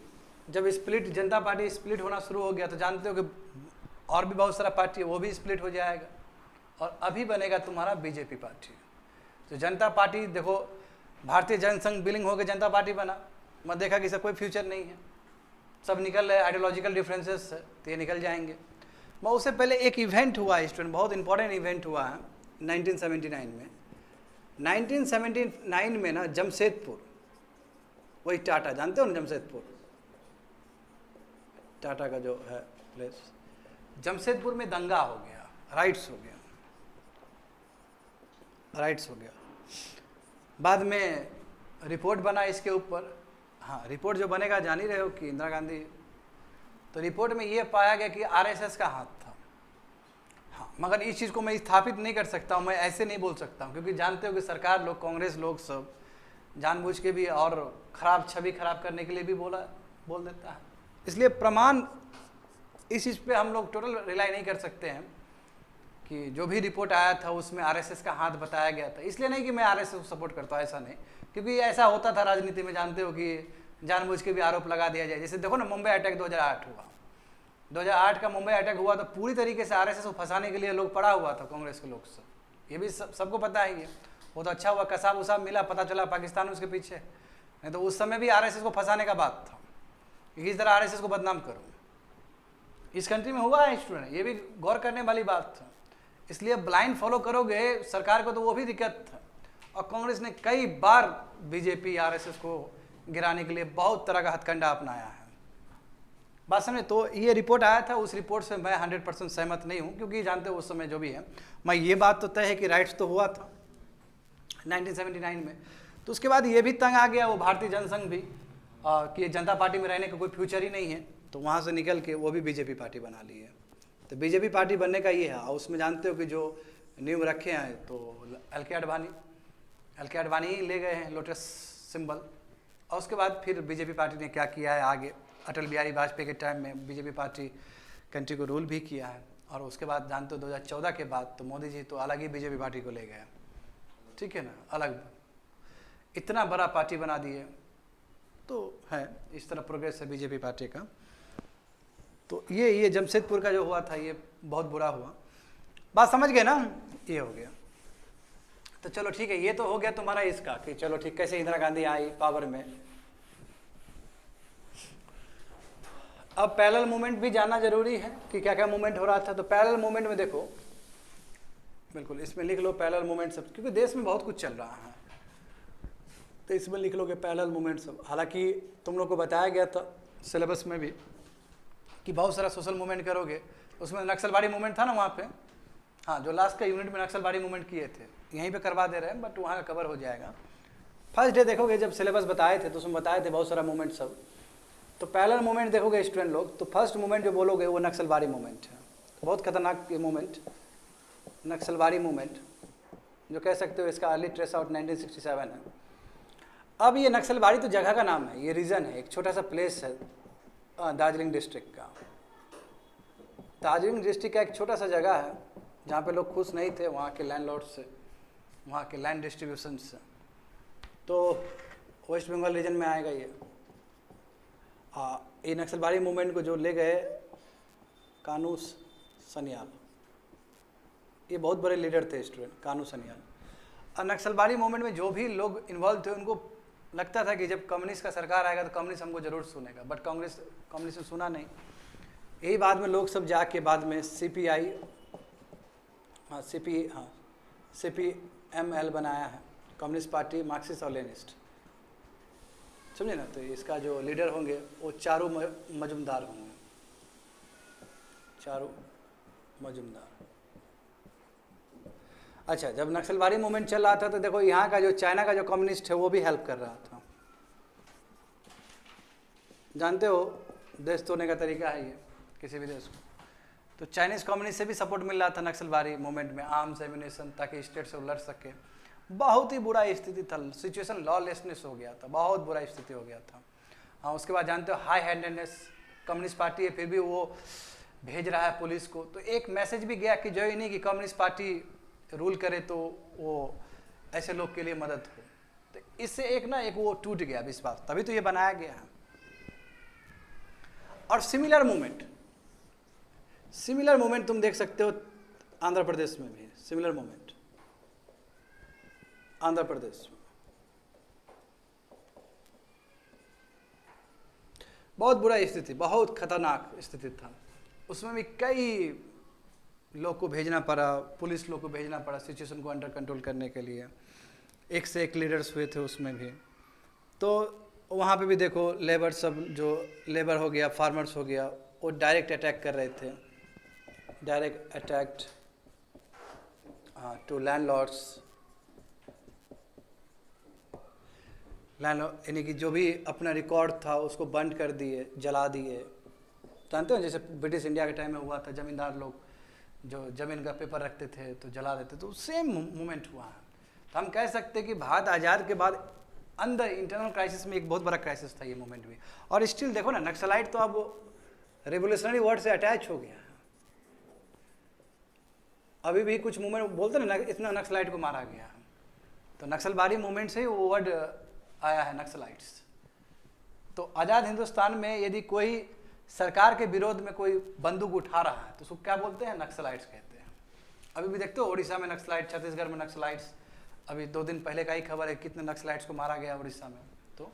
जब स्प्लिट, जनता पार्टी स्प्लिट होना शुरू हो गया तो जानते हो कि और भी बहुत सारा पार्टी है वो भी स्प्लिट हो जाएगा, और अभी बनेगा तुम्हारा बीजेपी पार्टी। तो जनता पार्टी देखो, भारतीय जनसंघ विलीन हो गया, जनता पार्टी बना, मैं देखा कि इसका कोई फ्यूचर नहीं है, सब निकल रहे, आइडियोलॉजिकल डिफरेंसेस है तो ये निकल जाएंगे। मैं उससे पहले एक इवेंट हुआ स्टूडेंट, बहुत इंपॉर्टेंट इवेंट हुआ है 1979 में। 1979 में ना जमशेदपुर, वही टाटा, जानते हो ना जमशेदपुर, टाटा का जो है प्लेस, जमशेदपुर में दंगा हो गया, राइट्स हो गया। बाद में रिपोर्ट बना इसके ऊपर। हाँ, रिपोर्ट जो बनेगा जान ही रहे हो कि इंदिरा गांधी, तो रिपोर्ट में ये पाया गया कि आरएसएस का हाथ था। हाँ, मगर इस चीज़ को मैं स्थापित नहीं कर सकता हूँ, मैं ऐसे नहीं बोल सकता हूँ, क्योंकि जानते हो कि सरकार लोग, कांग्रेस लोग सब जानबूझ के भी और खराब छवि खराब करने के लिए भी बोल देता है। इसलिए प्रमाण इस चीज़ पे हम लोग टोटल रिलाई नहीं कर सकते हैं कि जो भी रिपोर्ट आया था उसमें आरएसएस का हाथ बताया गया था। इसलिए नहीं कि मैं आरएसएस को सपोर्ट करता हूँ, ऐसा नहीं, क्योंकि ऐसा होता था राजनीति में, जानते हो कि जानबूझ के भी आरोप लगा दिया जाए। जैसे देखो ना, मुंबई अटैक 2008 हुआ, 2008 का मुंबई अटैक हुआ तो पूरी तरीके से आरएसएस को फंसाने के लिए लोग पड़ा हुआ था, कांग्रेस के लोग सब, ये भी सबको पता ही है। वो तो अच्छा हुआ कसाब उसाब मिला, पता चला पाकिस्तान उसके पीछे, नहीं तो उस समय भी आरएसएस को फंसाने का बात था, इस तरह आरएसएस को बदनाम करो। इस कंट्री में हुआ है स्टूडेंट, ये भी गौर करने वाली बात था। इसलिए ब्लाइंड फॉलो करोगे सरकार को तो वो भी दिक्कत था, और कांग्रेस ने कई बार बीजेपी आरएसएस को गिराने के लिए बहुत तरह का हथकंडा अपनाया है, बात समझे। तो ये रिपोर्ट आया था, उस रिपोर्ट से मैं 100% सहमत नहीं हूँ, क्योंकि जानते हो उस समय जो भी है, मैं ये बात तो तय है कि राइट्स तो हुआ था 1979 में। तो उसके बाद ये भी तंग आ गया वो भारतीय जनसंघ भी कि जनता पार्टी में रहने का कोई फ्यूचर ही नहीं है, तो वहाँ से निकल के वो भी बीजेपी पार्टी बना ली है। तो बीजेपी पार्टी बनने का ये है, और उसमें जानते हो कि जो नींव रखे हैं तो एल के आडवाणी ही ले गए हैं लोटस सिंबल। और उसके बाद फिर बीजेपी पार्टी ने क्या किया है आगे, अटल बिहारी वाजपेयी के टाइम में बीजेपी पार्टी कंट्री को रूल भी किया है, और उसके बाद जानते हो 2014 के बाद तो मोदी जी तो अलग ही बीजेपी पार्टी को ले गए, ठीक है ना, अलग इतना बड़ा पार्टी बना दिए। तो है इस तरह प्रोग्रेस है बीजेपी पार्टी का। तो ये जमशेदपुर का जो हुआ था ये बहुत बुरा हुआ, बात समझ गए ना, ये हो गया। तो चलो ठीक है, ये तो हो गया तुम्हारा इसका कि चलो ठीक कैसे इंदिरा गांधी आई पावर में। अब पैरेलल मूवमेंट भी जानना जरूरी है कि क्या क्या मूवमेंट हो रहा था। तो पैरेलल मूवमेंट में देखो, बिल्कुल इसमें लिख लो पैरेलल मूवमेंट सब, क्योंकि देश में बहुत कुछ चल रहा है, तो इसमें लिख लोगे पैरेलल मूवमेंट सब। हालांकि तुम लोग को बताया गया था सिलेबस में भी कि बहुत सारा सोशल मूवमेंट करोगे, उसमें नक्सलवादी मूवमेंट था ना वहाँ पे, हाँ जो लास्ट का यूनिट में नक्सलवादी मूवमेंट किए थे, यहीं पे करवा दे रहे हैं, बट वहाँ का कवर हो जाएगा। फर्स्ट डे देखोगे जब सिलेबस बताए थे तो उसमें बताए थे बहुत सारा मूवमेंट सब। तो पैरेलल मूवमेंट देखोगे स्टूडेंट लोग, तो फर्स्ट मूवमेंट जो बोलोगे वो नक्सलवादी मूवमेंट है, बहुत खतरनाक ये मूवमेंट, नक्सलवादी मूवमेंट, जो कह सकते हो इसका अर्ली ट्रेस आउट 1967 है। अब ये नक्सलवाड़ी तो जगह का नाम है, ये रीजन है, एक छोटा सा प्लेस है दार्जिलिंग डिस्ट्रिक्ट का। दार्जिलिंग डिस्ट्रिक्ट का एक छोटा सा जगह है जहाँ पे लोग खुश नहीं थे वहाँ के लैंडलॉर्ड से, वहाँ के लैंड डिस्ट्रीब्यूशन से। तो वेस्ट बंगाल रीजन में आएगा ये नक्सलवादी मूवमेंट को जो ले गए कानू सन्याल, ये बहुत बड़े लीडर थे स्टूडेंट, कानू सन्याल। और नक्सलवादी मूवमेंट में जो भी लोग इन्वॉल्व थे उनको लगता था कि जब कम्युनिस्ट का सरकार आएगा तो कम्युनिस्ट हमको जरूर सुनेगा, बट कम्युनिस्ट ने सुना नहीं। यही बाद में लोग सब जाके बाद में CPML बनाया है, कम्युनिस्ट पार्टी मार्क्सिस्ट और लेनिस्ट, समझे ना। तो इसका जो लीडर होंगे वो चारू मजुमदार होंगे। चारू मजुमदार। अच्छा, जब नक्सलवादी मूवमेंट चल रहा था तो देखो यहाँ का जो चाइना का जो कम्युनिस्ट है वो भी हेल्प कर रहा था। जानते हो देश तोड़ने का तरीका है ये किसी भी देश को। तो चाइनीज़ कम्युनिस्ट से भी सपोर्ट मिल रहा था नक्सलवादी मूवमेंट में, आर्म्स एम्यूनेशन, ताकि स्टेट से लड़ सके। बहुत ही बुरा स्थिति था, सिचुएशन लॉलेसनेस हो गया था, बहुत बुरा स्थिति हो गया था। हाँ, उसके बाद जानते हो हाई हैंडेडनेस, कम्युनिस्ट पार्टी है फिर भी वो भेज रहा है पुलिस को। तो एक मैसेज भी गया कि जो ही नहीं कि कम्युनिस्ट पार्टी रूल करे तो वो ऐसे लोग के लिए मदद हो। तो इससे एक वो टूट गया विश्वास, तभी तो ये बनाया गया है। और सिमिलर मूवमेंट तुम देख सकते हो आंध्र प्रदेश में भी, सिमिलर मूवमेंट आंध्र प्रदेश में बहुत बुरा स्थिति, बहुत खतरनाक स्थिति था। उसमें भी कई लोग को भेजना पड़ा, पुलिस लोग को भेजना पड़ा सिचुएशन को अंडर कंट्रोल करने के लिए। एक से एक लीडर्स हुए थे उसमें भी। तो वहाँ पे भी देखो लेबर, सब जो लेबर हो गया, फार्मर्स हो गया, वो डायरेक्ट अटैक कर रहे थे, डायरेक्ट अटैक्ड टू लैंडलॉर्ड्स, यानी कि जो भी अपना रिकॉर्ड था उसको बंद कर दिए, जला दिए। जानते हो जैसे ब्रिटिश इंडिया के टाइम में हुआ था, जमींदार लोग जो जमीन का पेपर रखते थे तो जला देते, तो सेम मूवमेंट हुआ है। तो हम कह सकते हैं कि भारत आज़ाद के बाद अंदर इंटरनल क्राइसिस में एक बहुत बड़ा क्राइसिस था ये मूवमेंट भी। और स्टिल देखो ना, नक्सलाइट तो अब रेवोल्यूशनरी वर्ड से अटैच हो गया है। अभी भी कुछ मूवमेंट बोलते ना, इतना नक्सलाइट को मारा गया है, तो नक्सलवादी मूवमेंट से ही वो वर्ड आया है नक्सलाइट्स। तो आज़ाद हिंदुस्तान में यदि कोई सरकार के विरोध में कोई बंदूक उठा रहा है तो उसको क्या बोलते हैं? नक्सलाइट्स कहते हैं। अभी भी देखते हो उड़ीसा में नक्सलाइट, छत्तीसगढ़ में नक्सलाइट्स। अभी 2 दिन पहले का ही खबर है कितने नक्सलाइट्स को मारा गया उड़ीसा में। तो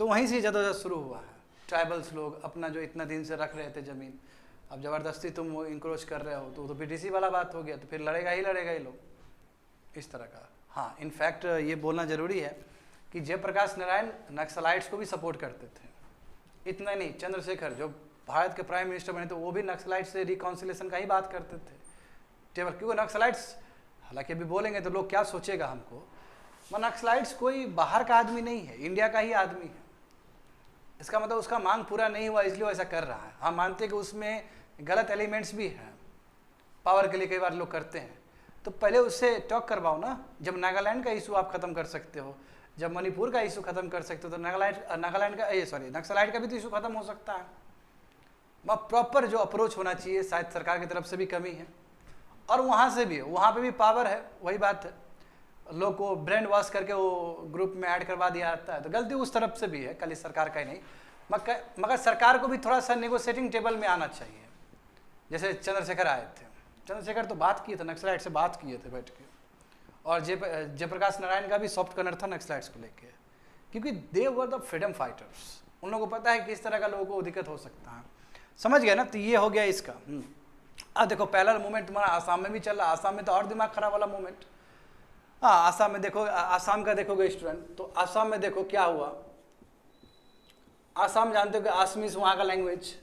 वहीं से जदोजहद शुरू हुआ है। ट्राइबल्स लोग अपना जो इतना दिन से रख रहे थे ज़मीन, अब ज़बरदस्ती तुम वो इंक्रोच कर रहे हो तो पीटीसी वाला बात हो गया, तो फिर लड़ेगा ही लोग, इस तरह का। हाँ, इनफैक्ट ये बोलना ज़रूरी है कि जयप्रकाश नारायण नक्सलाइट्स को भी सपोर्ट करते थे। इतना नहीं, चंद्रशेखर जो भारत के प्राइम मिनिस्टर बने थे वो भी नक्सलाइट से रिकॉन्सिलेशन का ही बात करते थे टेबल, क्योंकि नक्सलाइट्स, हालांकि अभी बोलेंगे तो लोग क्या सोचेगा हमको, नक्सलाइट्स कोई बाहर का आदमी नहीं है, इंडिया का ही आदमी है। इसका मतलब उसका मांग पूरा नहीं हुआ इसलिए वो ऐसा कर रहा है। हम मानते हैं कि उसमें गलत एलिमेंट्स भी हैं, पावर के लिए कई बार लोग करते हैं, तो पहले उससे टॉक करवाओ ना। जब नागालैंड का इशू आप खत्म कर सकते हो, जब मणिपुर का इशू खत्म कर सकते हो, तो नक्सलाइट का भी तो इशू खत्म हो सकता है। प्रॉपर जो अप्रोच होना चाहिए, शायद सरकार की तरफ से भी कमी है और वहाँ से भी, वहाँ पे भी पावर है, वही बात है, लोग को ब्रेन वॉश करके वो ग्रुप में ऐड करवा दिया जाता है। तो गलती उस तरफ से भी है, खाली सरकार का ही नहीं, मगर सरकार को भी थोड़ा सा नेगोशिएटिंग टेबल में आना चाहिए। जैसे चंद्रशेखर आए थे, चंद्रशेखर तो बात किए थे, नक्सलाइट से बात किए थे बैठ के, और जयप्रकाश नारायण का भी सॉफ्ट कॉर्नर था नक्सलाइट्स को लेके, क्योंकि दे वर द फ्रीडम फाइटर्स। उन लोगों को पता है कि इस तरह का लोगों को दिक्कत हो सकता है। समझ गया ना? तो ये हो गया इसका। अब देखो पहला मूवमेंट तुम्हारा आसाम में भी चल रहा, आसाम में तो और दिमाग खराब वाला मूवमेंट। हाँ, आसाम में देखो, आसाम का देखोगे स्टूडेंट, तो आसाम में देखो क्या हुआ। आसाम जानते हो कि आसामीज वहाँ का लैंग्वेज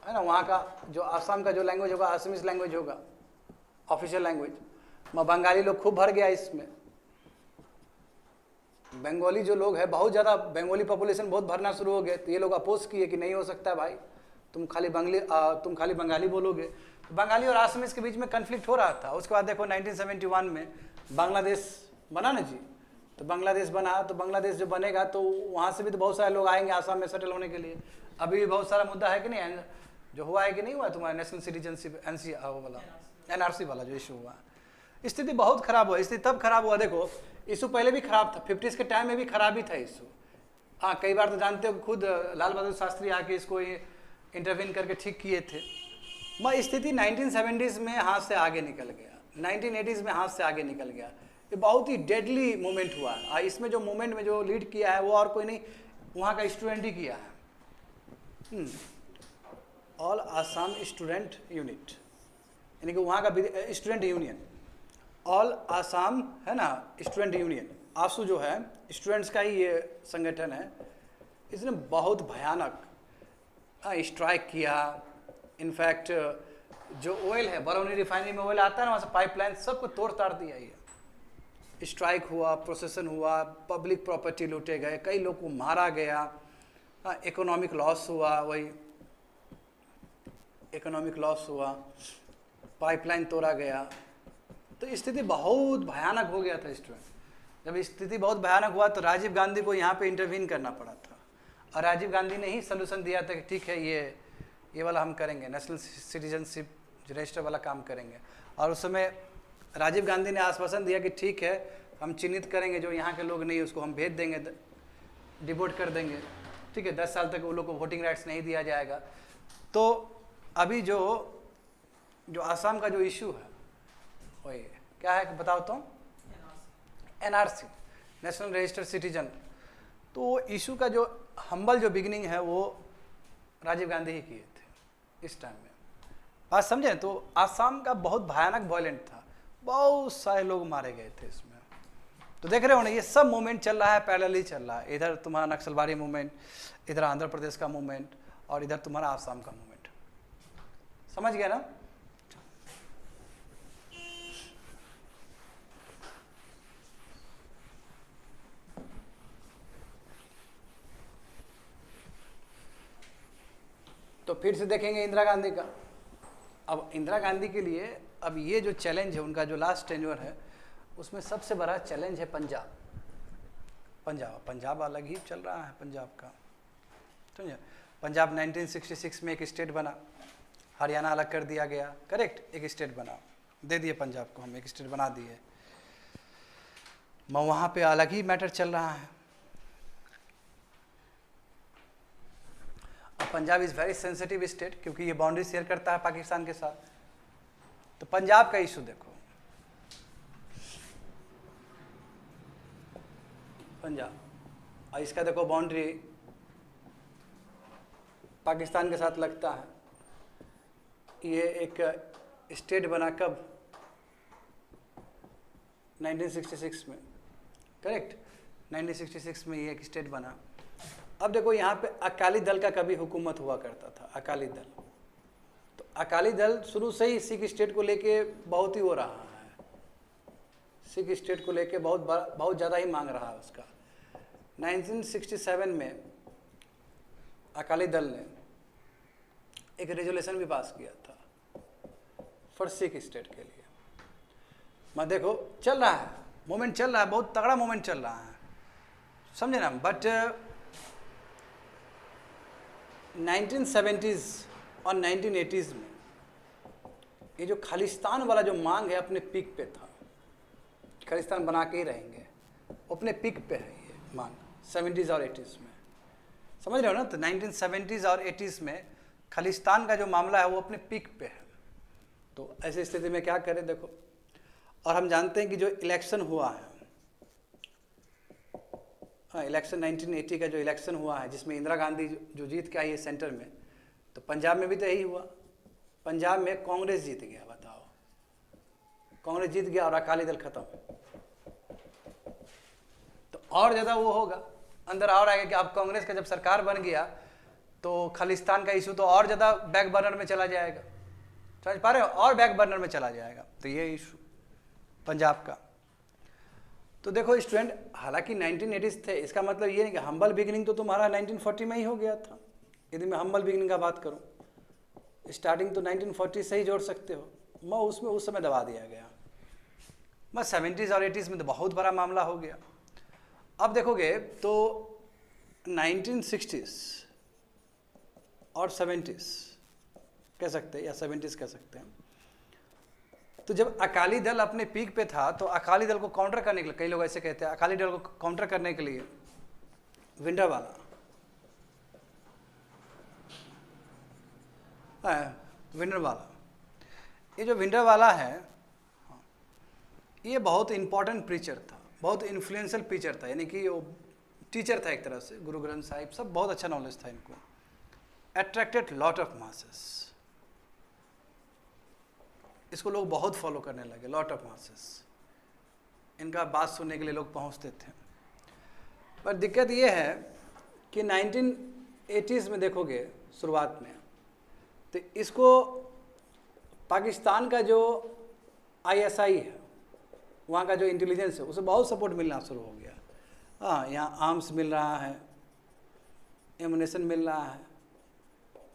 है ना, वहाँ का जो आसाम का जो लैंग्वेज होगा आसामीज लैंग्वेज होगा, ऑफिशियल लैंग्वेज। बंगाली लोग खूब भर गया इसमें, बंगाली जो लोग है बहुत ज़्यादा, बंगाली पॉपुलेशन बहुत भरना शुरू हो गए। तो ये लोग अपोज किए कि नहीं हो सकता है भाई, तुम खाली बंगाली बोलोगे। तो बंगाली और आसामीज के बीच में कन्फ्लिक्ट हो रहा था। उसके बाद देखो 1971 में बांग्लादेश बना ना जी, तो बांग्लादेश बना, तो बांग्लादेश जो बनेगा तो वहाँ से भी तो बहुत सारे लोग आएंगे आसाम में सेटल होने के लिए। अभी भी बहुत सारा मुद्दा है कि नहीं, जो हुआ है कि नहीं हुआ तुम्हारा नेशनल सिटीजनशिप NRC वाला जो इशू हुआ। स्थिति बहुत खराब हुआ। स्थिति तब खराब हुआ, देखो इशू पहले भी खराब था, 50s के टाइम में भी खराब ही था इशू। हाँ, कई बार तो जानते हो खुद लाल बहादुर शास्त्री आके इसको इंटरवीन करके ठीक किए थे। मगर स्थिति 1970s में हाथ से आगे निकल गया, 1980s में हाथ से आगे निकल गया। ये बहुत ही डेडली मूवमेंट हुआ है। इसमें जो मूवमेंट में जो लीड किया है वो और कोई नहीं, वहाँ का स्टूडेंट ही किया है। ऑल आसाम स्टूडेंट यूनिट, यानी कि वहाँ का स्टूडेंट यूनियन, ऑल आसाम है ना स्टूडेंट यूनियन, आसू जो है स्टूडेंट्स का ही ये संगठन है। इसने बहुत भयानक स्ट्राइक किया, इनफैक्ट जो ऑयल है, बरौनी रिफाइनरी में ऑयल आता है ना, वहाँ से पाइपलाइन सबको तोड़ ताड़ दिया। ये स्ट्राइक हुआ, प्रोसेसन हुआ, पब्लिक प्रॉपर्टी लूटे गए, कई लोग को मारा गया, इकोनॉमिक लॉस हुआ, वही इकोनॉमिक लॉस हुआ, पाइपलाइन तोड़ा गया। तो स्थिति बहुत भयानक हो गया था इस टाइम। जब स्थिति बहुत भयानक हुआ तो राजीव गांधी को यहाँ पे इंटरवीन करना पड़ा था, और राजीव गांधी ने ही सलूशन दिया था कि ठीक है, ये वाला हम करेंगे, नेशनल सिटीजनशिप रजिस्टर वाला काम करेंगे। और उस समय राजीव गांधी ने आश्वासन दिया कि ठीक है, हम चिन्हित करेंगे जो यहाँ के लोग नहीं, उसको हम भेज देंगे, डिपोर्ट कर देंगे, ठीक है, 10 साल तक वो लोग को वोटिंग राइट्स नहीं दिया जाएगा। तो अभी जो आसाम का जो इशू है वही क्या है बताओ तो, एनआरसी, नेशनल रजिस्टर्ड सिटीजन। तो इशू का जो हम्बल जो बिगिनिंग है वो राजीव गांधी ही किए थे इस टाइम में, बात समझे। तो आसाम का बहुत भयानक वायलेंट था, बहुत सारे लोग मारे गए थे इसमें। तो देख रहे हो ना, ये सब मूवमेंट चल रहा है, पैरेलल ही चल रहा है। इधर तुम्हारा नक्सलवादी मूवमेंट, इधर आंध्र प्रदेश का मूवमेंट, और इधर तुम्हारा आसाम का मूवमेंट। समझ गया ना। तो फिर से देखेंगे इंदिरा गांधी का। अब इंदिरा गांधी के लिए अब ये जो चैलेंज है, उनका जो लास्ट टेन्योर है, उसमें सबसे बड़ा चैलेंज है पंजाब। पंजाब अलग ही चल रहा है पंजाब का, समझे। पंजाब 1966 में एक स्टेट बना, हरियाणा अलग कर दिया गया, करेक्ट, एक स्टेट बना, दे दिए पंजाब को, हम एक स्टेट बना दिए। वहाँ पे अलग ही मैटर चल रहा है। Punjab is very sensitive state, क्योंकि ये बाउंड्री शेयर करता है पाकिस्तान के साथ। तो पंजाब का इशू देखो, पंजाब, और इसका देखो बाउंड्री पाकिस्तान के साथ लगता है। ये एक स्टेट बना कब, 1966 में, करेक्ट, 1966 में ये एक स्टेट बना। अब देखो यहाँ पे अकाली दल का कभी हुकूमत हुआ करता था, अकाली दल। तो अकाली दल शुरू से ही सिख स्टेट को लेके बहुत ही हो रहा है, सिख स्टेट को लेके बहुत ज़्यादा ही मांग रहा है उसका। 1967 में अकाली दल ने एक रेजोल्यूशन भी पास किया था फॉर सिख स्टेट के लिए। मैं देखो चल रहा है, मूवमेंट चल रहा है, बहुत तगड़ा मूवमेंट चल रहा है, समझे ना। बट 1970s और 1980s में ये जो खालिस्तान वाला जो मांग है अपने पीक पे था, खालिस्तान बना के ही रहेंगे, अपने पीक पे है ये मांग 70s और 80s में, समझ रहे हो ना। तो 1970s और 80s में खालिस्तान का जो मामला है वो अपने पीक पे है। तो ऐसी स्थिति में क्या करें देखो। और हम जानते हैं कि जो इलेक्शन हुआ है, हाँ, इलेक्शन 1980 का जो इलेक्शन हुआ है, जिसमें इंदिरा गांधी जो जीत के आई है सेंटर में, तो पंजाब में भी तो यही हुआ। पंजाब में कांग्रेस जीत गया, बताओ, कांग्रेस जीत गया और अकाली दल खत्म। तो और ज़्यादा वो होगा, अंदर और आएगा कि अब कांग्रेस का जब सरकार बन गया तो खालिस्तान का इशू तो और ज़्यादा बैक बर्नर में चला जाएगा, समझ पा रहे हो, और बैक बर्नर में चला जाएगा। तो ये इशू पंजाब का। तो देखो स्टूडेंट, हालांकि 1980s थे, इसका मतलब ये नहीं कि हम्बल बिगिनिंग तो तुम्हारा 1940 में ही हो गया था। यदि मैं हम्बल बिगिनिंग का बात करूं, स्टार्टिंग तो 1940 से ही जोड़ सकते हो, मैं उसमें उस समय दबा दिया गया। मैं 70s और 80s में तो बहुत बड़ा मामला हो गया। अब देखोगे तो 1960s और 70s कह सकते हैं, या 70s कह सकते हैं। तो जब अकाली दल अपने पीक पे था, तो अकाली दल को काउंटर करने के लिए, कई लोग ऐसे कहते हैं, अकाली दल को काउंटर करने के लिए भिंडरावाला, भिंडरावाला, ये जो भिंडरावाला है, ये बहुत इंपॉर्टेंट प्रीचर था, बहुत इन्फ्लुएंशियल प्रीचर था, यानी कि वो टीचर था एक तरह से, गुरु ग्रंथ साहिब सब बहुत अच्छा नॉलेज था इनको। अट्रैक्टेड लॉट ऑफ मासेस, इसको लोग बहुत फॉलो करने लगे, लॉट ऑफ मासेस, इनका बात सुनने के लिए लोग पहुंचते थे। पर दिक्कत ये है कि 1980s में देखोगे शुरुआत में, तो इसको पाकिस्तान का जो ISI है, वहाँ का जो इंटेलिजेंस है, उसे बहुत सपोर्ट मिलना शुरू हो गया। हाँ, यहाँ आर्म्स मिल रहा है, एमुनेशन मिल रहा है,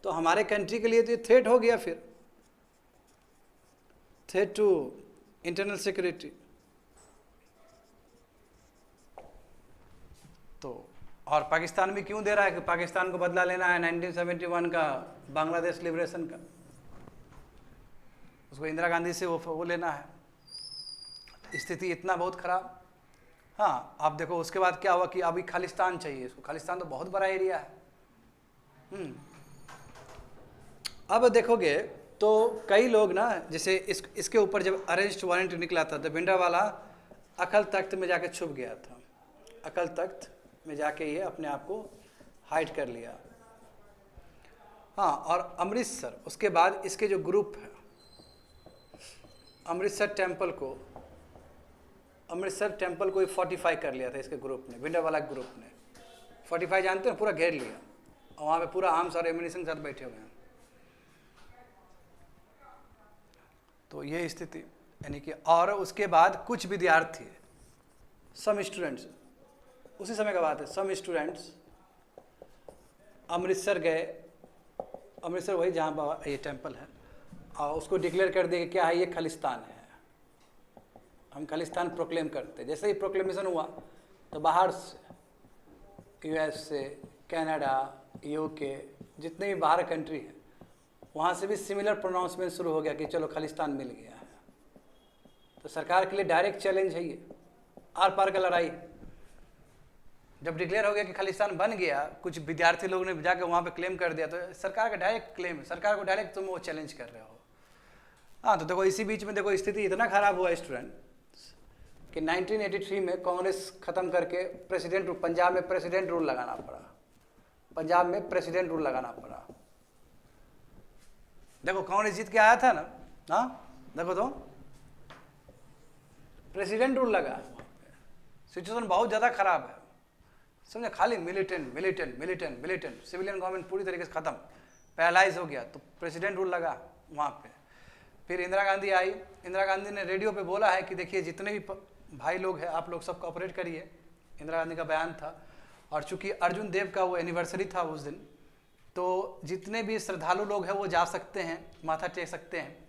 तो हमारे कंट्री के लिए तो ये थ्रेट हो गया, फिर थ्रेट टू इंटरनल सिक्योरिटी। तो और पाकिस्तान भी क्यों दे रहा है कि पाकिस्तान को बदला लेना है 1971 का बांग्लादेश लिबरेशन का, उसको इंदिरा गांधी से वो लेना है। स्थिति इतना बहुत खराब। हाँ, आप देखो उसके बाद क्या हुआ कि अभी खालिस्तान चाहिए इसको। खालिस्तान तो बहुत बड़ा एरिया है। अब देखोगे तो कई लोग ना, जैसे इसके ऊपर जब अरेस्ट वारंट निकला था तो भिंडरावाला अकल तख्त में जाके छुप गया था। अकल तख्त में जाके ये अपने आप को हाइड कर लिया। हाँ, और अमृतसर, उसके बाद इसके जो ग्रुप है, अमृतसर टेम्पल को फोर्टिफाई कर लिया था इसके ग्रुप ने, भिंडरावाला ग्रुप ने। फोर्टिफाई जानते हैं, पूरा घेर लिया, और वहाँ पे पूरा आर्म्स और एम्यूनिशन के साथ बैठे हुए हैं। तो ये स्थिति, यानी कि और उसके बाद कुछ विद्यार्थी, सम स्टूडेंट्स, उसी समय का बात है, सम स्टूडेंट्स अमृतसर गए। अमृतसर वही जहाँ पर ये टेम्पल है, और उसको डिक्लेयर कर दिया कि क्या है, ये खालिस्तान है, हम खालिस्तान प्रोक्लेम करते। जैसे ही प्रोक्लेमेशन हुआ तो बाहर से, US से, कनाडा, UK, जितने भी बाहर कंट्री हैं, वहाँ से भी सिमिलर प्रोनाउंसमेंट शुरू हो गया कि चलो खालिस्तान मिल गया है। तो सरकार के लिए डायरेक्ट चैलेंज है ये, आर पार का लड़ाई। जब डिक्लेयर हो गया कि खालिस्तान बन गया, कुछ विद्यार्थी लोग ने जाकर वहाँ पे क्लेम कर दिया, तो सरकार का डायरेक्ट क्लेम है, सरकार को डायरेक्ट तुम वो चैलेंज कर रहे हो। हाँ, तो देखो इसी बीच में देखो स्थिति इतना खराब हुआ स्टूडेंट कि 1983 में कांग्रेस खत्म करके प्रेसिडेंट, पंजाब में प्रेसिडेंट रूल लगाना पड़ा। पंजाब में प्रेसिडेंट रूल लगाना पड़ा। देखो कांग्रेस जीत के आया था ना, हाँ देखो तो प्रेसिडेंट रूल लगा। सिचुएशन बहुत ज़्यादा खराब है, समझे। खाली मिलिटेंट, सिविलियन गवर्नमेंट पूरी तरीके से खत्म, पैरालाइज हो गया। तो प्रेसिडेंट रूल लगा वहाँ पे। फिर इंदिरा गांधी आई। इंदिरा गांधी ने रेडियो पे बोला है कि देखिए जितने भी भाई लोग हैं, आप लोग सब कोऑपरेट करिए। इंदिरा गांधी का बयान था। और चूंकि अर्जुन देव का वो एनिवर्सरी था उस दिन, तो जितने भी श्रद्धालु लोग हैं वो जा सकते हैं, माथा टेक सकते हैं।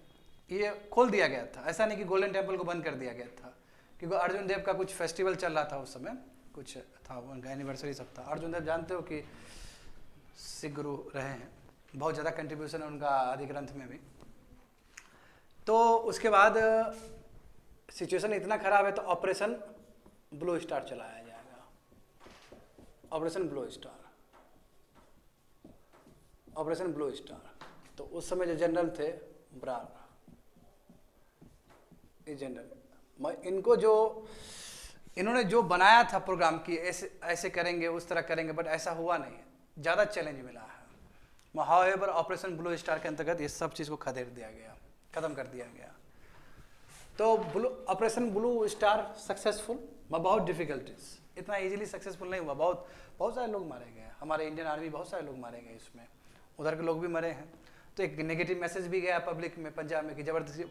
ये खोल दिया गया था, ऐसा नहीं कि गोल्डन टेम्पल को बंद कर दिया गया था, क्योंकि अर्जुन देव का कुछ फेस्टिवल चल रहा था उस समय, कुछ था उनका एनिवर्सरी सब था। अर्जुन देव जानते हो कि सिख गुरु रहे हैं, बहुत ज़्यादा कंट्रीब्यूशन है उनका आदि ग्रंथ में भी। तो उसके बाद सिचुएशन इतना ख़राब है तो ऑपरेशन ब्लू स्टार चलाया जाएगा। Operation blue star. तो उस समय जो जनरल थे ब्रार, ये जनरल, इन्होंने जो बनाया था प्रोग्राम कि ऐसे करेंगे, उस तरह करेंगे, बट ऐसा हुआ नहीं, ज़्यादा चैलेंज मिला है। हाउएवर ऑपरेशन ब्लू स्टार के अंतर्गत ये सब चीज़ को खत्म कर दिया गया। तो ऑपरेशन ब्लू स्टार सक्सेसफुल, बहुत डिफिकल्टीज, इतना इजीली सक्सेसफुल नहीं हुआ। बहुत सारे लोग मारे गए, हमारे इंडियन आर्मी बहुत सारे लोग मारे गए इसमें, उधर के लोग भी मरे हैं। तो एक नेगेटिव मैसेज भी गया पब्लिक में पंजाब में कि ज़बरदस्ती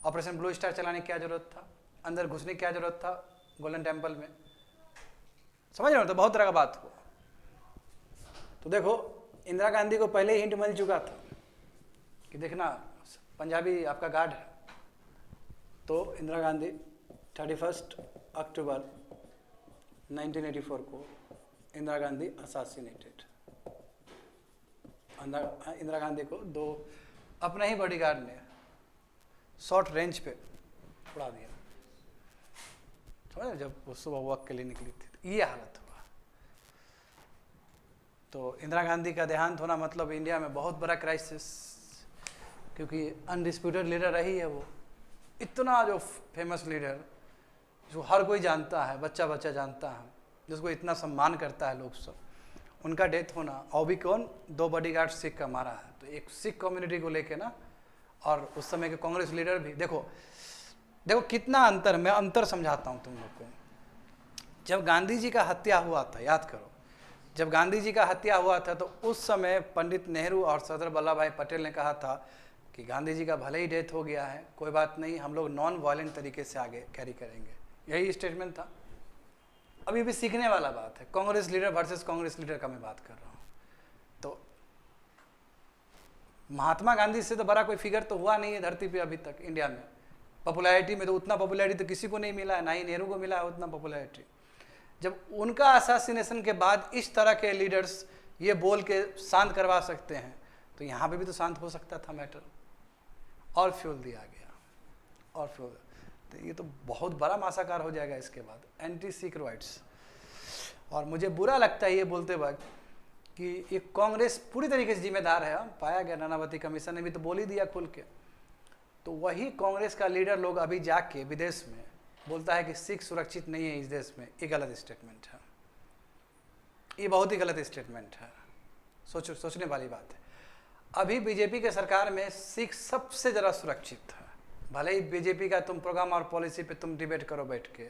ऑपरेशन ब्लू स्टार चलाने की क्या ज़रूरत था, अंदर घुसने की क्या ज़रूरत था गोल्डन टेम्पल में, समझ रहे हो। तो बहुत तरह का बात हुआ। तो देखो इंदिरा गांधी को पहले ही हिंट मिल चुका था कि देखना पंजाबी आपका गार्ड है। तो इंदिरा गांधी 31 अक्टूबर 1984 को इंदिरा गांधी असासिनेटेड। इंदिरा गांधी को दो अपने ही बॉडीगार्ड ने शॉर्ट रेंज पे उड़ा दिया, समझ। जब वो सुबह वॉक के लिए निकली थी तो ये हालत हुआ। तो इंदिरा गांधी का देहांत होना मतलब इंडिया में बहुत बड़ा क्राइसिस, क्योंकि अनडिस्प्यूटेड लीडर रही है वो। इतना जो फेमस लीडर जो हर कोई जानता है, बच्चा जानता है, जिसको इतना सम्मान करता है लोग सब, उनका डेथ होना, और भी कौन, 2 बॉडीगार्ड सिख का मारा है। तो एक सिख कम्युनिटी को लेके ना, और उस समय के कांग्रेस लीडर भी, देखो कितना अंतर, मैं अंतर समझाता हूँ तुम लोग को। जब गांधी जी का हत्या हुआ था, याद करो, जब गांधी जी का हत्या हुआ था तो उस समय पंडित नेहरू और सरदार वल्लभ भाई पटेल ने कहा था कि गांधी जी का भले ही डेथ हो गया है, कोई बात नहीं, हम लोग नॉन वायलेंट तरीके से आगे कैरी करेंगे। यही स्टेटमेंट था। अभी भी सीखने वाला बात है। Congress leader versus Congress leader का मैं बात कर रहा हूँ। तो महात्मा गांधी से तो बड़ा कोई फिगर तो हुआ नहीं है धरती पे अभी तक इंडिया में। पॉपुलैरिटी में तो उतना पॉपुलैरिटी तो किसी को नहीं मिला है, ना ही नेहरू को मिला है उतना पॉपुलैरिटी। जब उनका असैसिनेशन के बाद इस तरह के लीडर्स ये बोल के शांत करवा सकते हैं, तो यहाँ पे भी तो शांत हो सकता था मैटर। और फ्यूल दिया गया, और फ्यूल, तो ये तो बहुत बड़ा मासाकार हो जाएगा इसके बाद। Anti Sikh rights. और मुझे बुरा लगता है ये बोलते वक्त कि ये कांग्रेस पूरी तरीके से जिम्मेदार है। पाया गया, नानावती कमीशन ने भी तो बोल ही दिया खुल के। तो वही कांग्रेस का लीडर लोग अभी जाके विदेश में बोलता है कि सिख सुरक्षित नहीं है इस देश में। ये गलत स्टेटमेंट है, ये बहुत ही गलत स्टेटमेंट है। सोचने वाली बात है। अभी बीजेपी के सरकार में सिख सबसे ज़्यादा सुरक्षित है। भले ही बीजेपी का तुम प्रोग्राम और पॉलिसी पे तुम डिबेट करो बैठ के,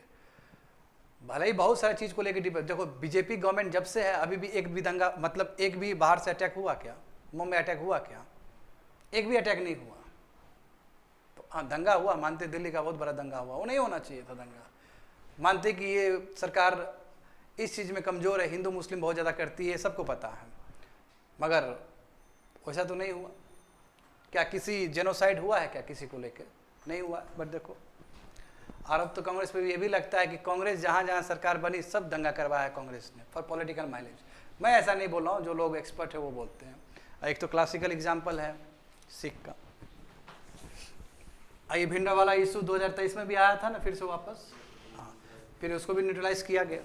भले ही बहुत सारी चीज़ को लेकर डिबेट। देखो बीजेपी गवर्नमेंट जब से है अभी भी एक भी दंगा, मतलब एक भी बाहर से अटैक हुआ क्या? मुंबई अटैक हुआ क्या? एक भी अटैक नहीं हुआ। तो हाँ, दंगा हुआ, मानते दिल्ली का बहुत बड़ा दंगा हुआ, वो नहीं होना चाहिए था दंगा। मानते कि ये सरकार इस चीज़ में कमज़ोर है, हिंदू मुस्लिम बहुत ज़्यादा करती है, सबको पता है, मगर वैसा तो नहीं हुआ। क्या किसी जेनोसाइड हुआ है क्या किसी को लेकर? नहीं हुआ। बट देखो आरोप तो कांग्रेस पे भी ये भी लगता है कि कांग्रेस जहाँ जहाँ सरकार बनी सब दंगा करवाया है कांग्रेस ने फॉर पॉलिटिकल माइलेज। मैं ऐसा नहीं बोल रहा हूँ, जो लोग एक्सपर्ट है वो बोलते हैं। एक तो क्लासिकल एग्जाम्पल है सिख का। ये भिंडा वाला इशू 2023 में भी आया था ना, फिर से वापस। हाँ, फिर उसको भी न्यूट्रलाइज किया गया।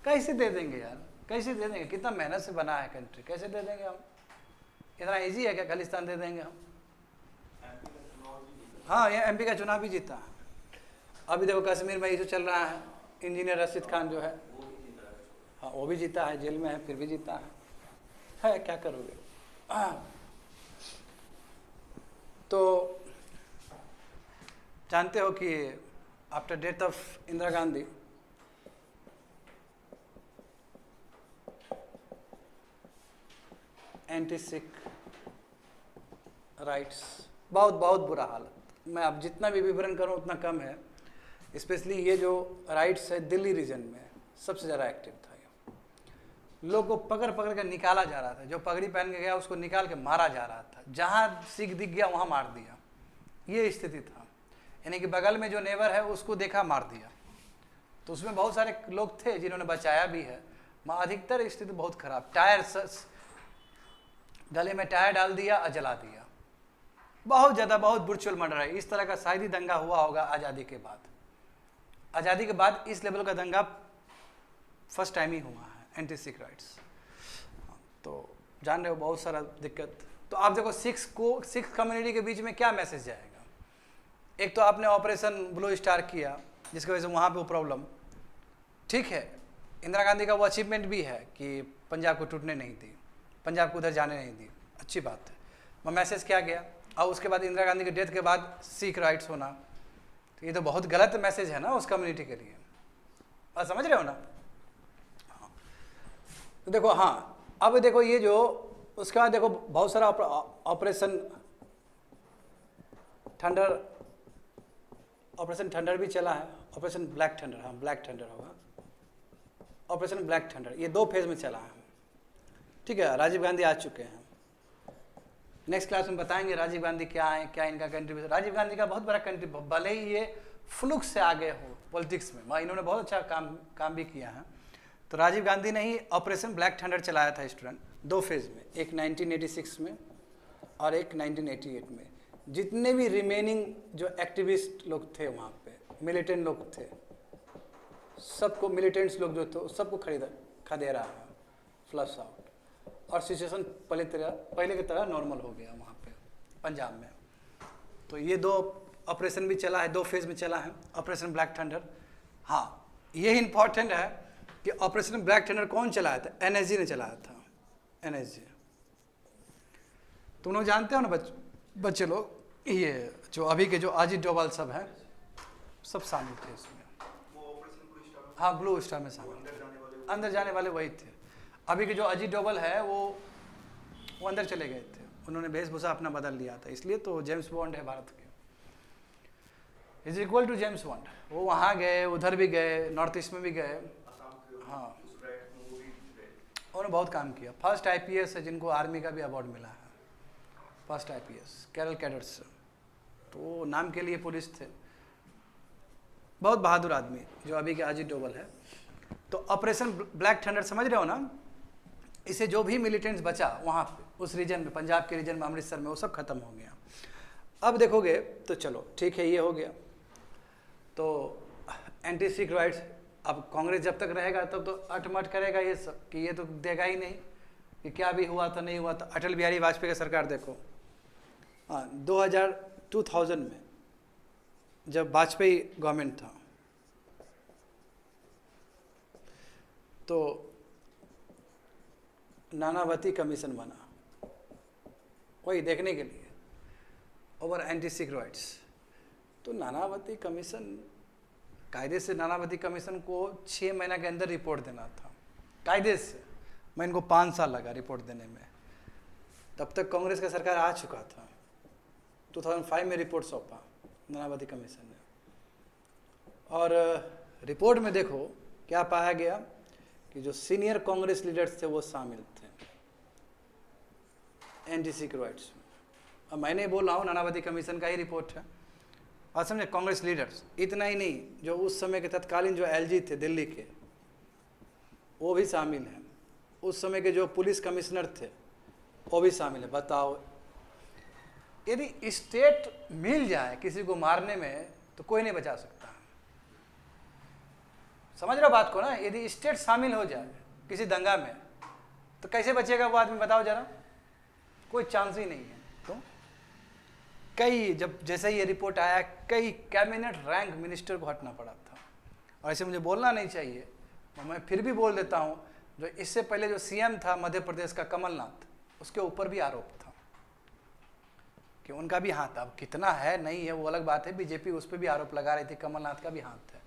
कैसे दे देंगे यार, कैसे दे देंगे? कितना मेहनत से बना है कंट्री, कैसे दे देंगे हम? इतना इजी है क्या खालिस्तान दे देंगे हम? हाँ, ये एमपी का चुनाव भी जीता है। अभी देखो कश्मीर में इशू चल रहा है, इंजीनियर रशीद खान जो है, हाँ वो भी जीता है, जेल में है फिर भी जीता है क्या करोगे? तो जानते हो कि after death of Indira Gandhi anti Sikh rights बहुत बहुत बुरा हालत। मैं अब जितना भी विवरण करूं उतना कम है। स्पेशली ये जो राइट्स है दिल्ली रीजन में सबसे ज़्यादा एक्टिव था। ये लोग को पकड़ पकड़ कर निकाला जा रहा था। जो पगड़ी पहन के गया उसको निकाल के मारा जा रहा था। जहाँ सिख दिख गया वहाँ मार दिया, ये स्थिति था। यानी कि बगल में जो नेबर है उसको देखा मार दिया। तो उसमें बहुत सारे लोग थे जिन्होंने बचाया भी है, मगर अधिकतर स्थिति बहुत खराब। टायर गले में टायर डाल दिया और जला दिया। बहुत ज़्यादा, बहुत ब्रूचुअल मर्डर है। इस तरह का शायद ही दंगा हुआ होगा आज़ादी के बाद। आज़ादी के बाद इस लेवल का दंगा फर्स्ट टाइम ही हुआ है एंटी सिख राइट्स। तो जान रहे हो बहुत सारा दिक्कत। तो आप देखो सिख कम्युनिटी के बीच में क्या मैसेज जाएगा? एक तो आपने ऑपरेशन ब्लू स्टार किया जिसकी वजह से वहाँ पे वो प्रॉब्लम, ठीक है। इंदिरा गांधी का वो अचीवमेंट भी है कि पंजाब को टूटने नहीं दी, पंजाब को उधर जाने नहीं दी, अच्छी बात है। वो मैसेज क्या गया? और उसके बाद इंदिरा गांधी के डेथ के बाद सिख राइट्स होना, तो ये तो बहुत गलत मैसेज है ना उस कम्युनिटी के लिए। आप समझ रहे हो ना? हाँ। तो देखो, हाँ अब देखो ये जो उसके बाद देखो बहुत सारा ऑपरेशन थंडर भी चला है। ऑपरेशन ब्लैक थंडर, हाँ ब्लैक थंडर होगा, ऑपरेशन ब्लैक थंडर। ये 2 फेज में चला है, ठीक है। राजीव गांधी आ चुके हैं। नेक्स्ट क्लास में बताएंगे राजीव गांधी क्या है, क्या इनका कंट्रीब्यूशन। राजीव गांधी का बहुत बड़ा कंट्रीब्यूशन, भले ही ये फ्लुक से आगे हो पॉलिटिक्स में, इन्होंने बहुत अच्छा काम भी किया है। तो राजीव गांधी ने ही ऑपरेशन ब्लैक थंडर चलाया था स्टूडेंट, 2 फेज में, एक 1986 में और एक 1988 में। जितने भी रिमेनिंग जो एक्टिविस्ट लोग थे वहाँ पे, मिलिटेंट लोग थे, सबको, मिलिटेंट्स लोग जो थे सबको खदेड़ा है, फ्लश आउट। और सिचुएशन पहले की तरह नॉर्मल हो गया वहाँ पे पंजाब में। तो ये 2 ऑपरेशन भी चला है, 2 फेज में चला है ऑपरेशन ब्लैक थंडर। हाँ, ये इम्पॉर्टेंट है कि ऑपरेशन ब्लैक थंडर कौन चलाया था? एनएसजी ने चलाया था, एनएसजी। तुम लोग जानते हो ना बच्चे लोग, ये जो अभी के जो अजीत डोभाल सब हैं, सब शामिल थे इसमें। हाँ, ब्लू स्टार में शामिल, अंदर जाने वाले वही थे। अभी के जो अजीत डोभाल है वो अंदर चले गए थे, उन्होंने वेशभूषा अपना बदल लिया था, इसलिए तो जेम्स बॉन्ड है भारत के, is equal to James Bond. वो वहाँ गए, उधर भी गए, नॉर्थ ईस्ट में भी गए। हाँ, उन्होंने बहुत काम किया। फर्स्ट IPS है जिनको आर्मी का भी अवार्ड मिला है, फर्स्ट IPS केरल कैडेट्स, तो नाम के लिए पुलिस थे। बहुत बहादुर आदमी जो अभी के अजीत डोभाल है। तो ऑपरेशन ब्लैक थंडर समझ रहे हो ना, इसे जो भी मिलिटेंट्स बचा वहाँ पे उस रीजन में, पंजाब के रीजन में, अमृतसर में, वो सब खत्म हो गया। अब देखोगे तो चलो ठीक है, ये हो गया। तो एंटी सिख राइट्स, अब कांग्रेस जब तक रहेगा तब तो अटमट करेगा ये सब कि ये तो देगा ही नहीं कि क्या भी हुआ था नहीं हुआ था। अटल बिहारी वाजपेयी का सरकार देखो, हाँ 2000 में जब वाजपेयी गवर्नमेंट था तो नानावती कमीशन बना, वही देखने के लिए, ओवर एंटी सिख राइट्स। तो नानावती कमीशन, कायदे से नानावती कमीशन को 6 महीना के अंदर रिपोर्ट देना था, कायदे से। मैं इनको 5 साल लगा रिपोर्ट देने में, तब तक कांग्रेस का सरकार आ चुका था। 2005 में रिपोर्ट सौंपा नानावती कमीशन ने, और रिपोर्ट में देखो क्या पाया गया कि जो सीनियर कांग्रेस लीडर्स थे वो शामिल थे एंटी सिख राइट्स में। अब मैं नहीं बोल रहा हूँ, नानावती कमीशन का ही रिपोर्ट है। और समझे, कांग्रेस लीडर्स, इतना ही नहीं, जो उस समय के तत्कालीन जो LG थे दिल्ली के, वो भी शामिल हैं। उस समय के जो पुलिस कमिश्नर थे वो भी शामिल है। बताओ, यदि स्टेट मिल जाए किसी को मारने में तो कोई नहीं बचा सकता। समझ रहे हो बात को ना? यदि स्टेट शामिल हो जाए किसी दंगा में तो कैसे बचेगा वो आदमी, बताओ जरा? कोई चांस ही नहीं है। तो कई, जब जैसे ही ये रिपोर्ट आया, कई कैबिनेट रैंक मिनिस्टर को हटना पड़ा था। और ऐसे मुझे बोलना नहीं चाहिए, मैं फिर भी बोल देता हूँ, जो इससे पहले जो CM था मध्य प्रदेश का कमलनाथ, उसके ऊपर भी आरोप था कि उनका भी हाथ, अब कितना है नहीं है वो अलग बात है, बीजेपी उस पर भी आरोप लगा रही थी, कमलनाथ का भी हाथ है।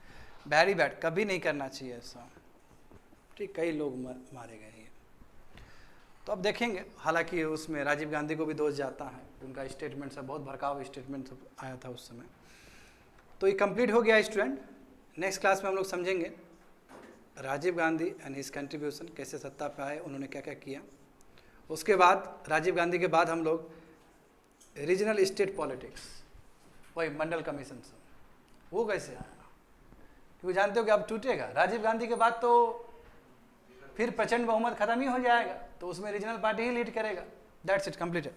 वेरी बैड, कभी नहीं करना चाहिए ऐसा। ठीक, कई लोग मारे गए। तो अब देखेंगे, हालांकि उसमें राजीव गांधी को भी दोष जाता है, उनका स्टेटमेंट सब बहुत भड़काऊ स्टेटमेंट सब आया था उस समय। तो ये कंप्लीट हो गया स्टूडेंट। नेक्स्ट क्लास में हम लोग समझेंगे Rajiv Gandhi and his contribution, कैसे सत्ता पे आए, उन्होंने क्या क्या किया। उसके बाद राजीव गांधी के बाद हम लोग रीजनल स्टेट पॉलिटिक्स, वही मंडल कमीशन से, वो कैसे आया, क्योंकि जानते हो कि अब टूटेगा। राजीव गांधी के बाद तो फिर प्रचंड बहुमत खत्म ही हो जाएगा, तो उसमें रीजनल पार्टी ही लीड करेगा। That's it, completed.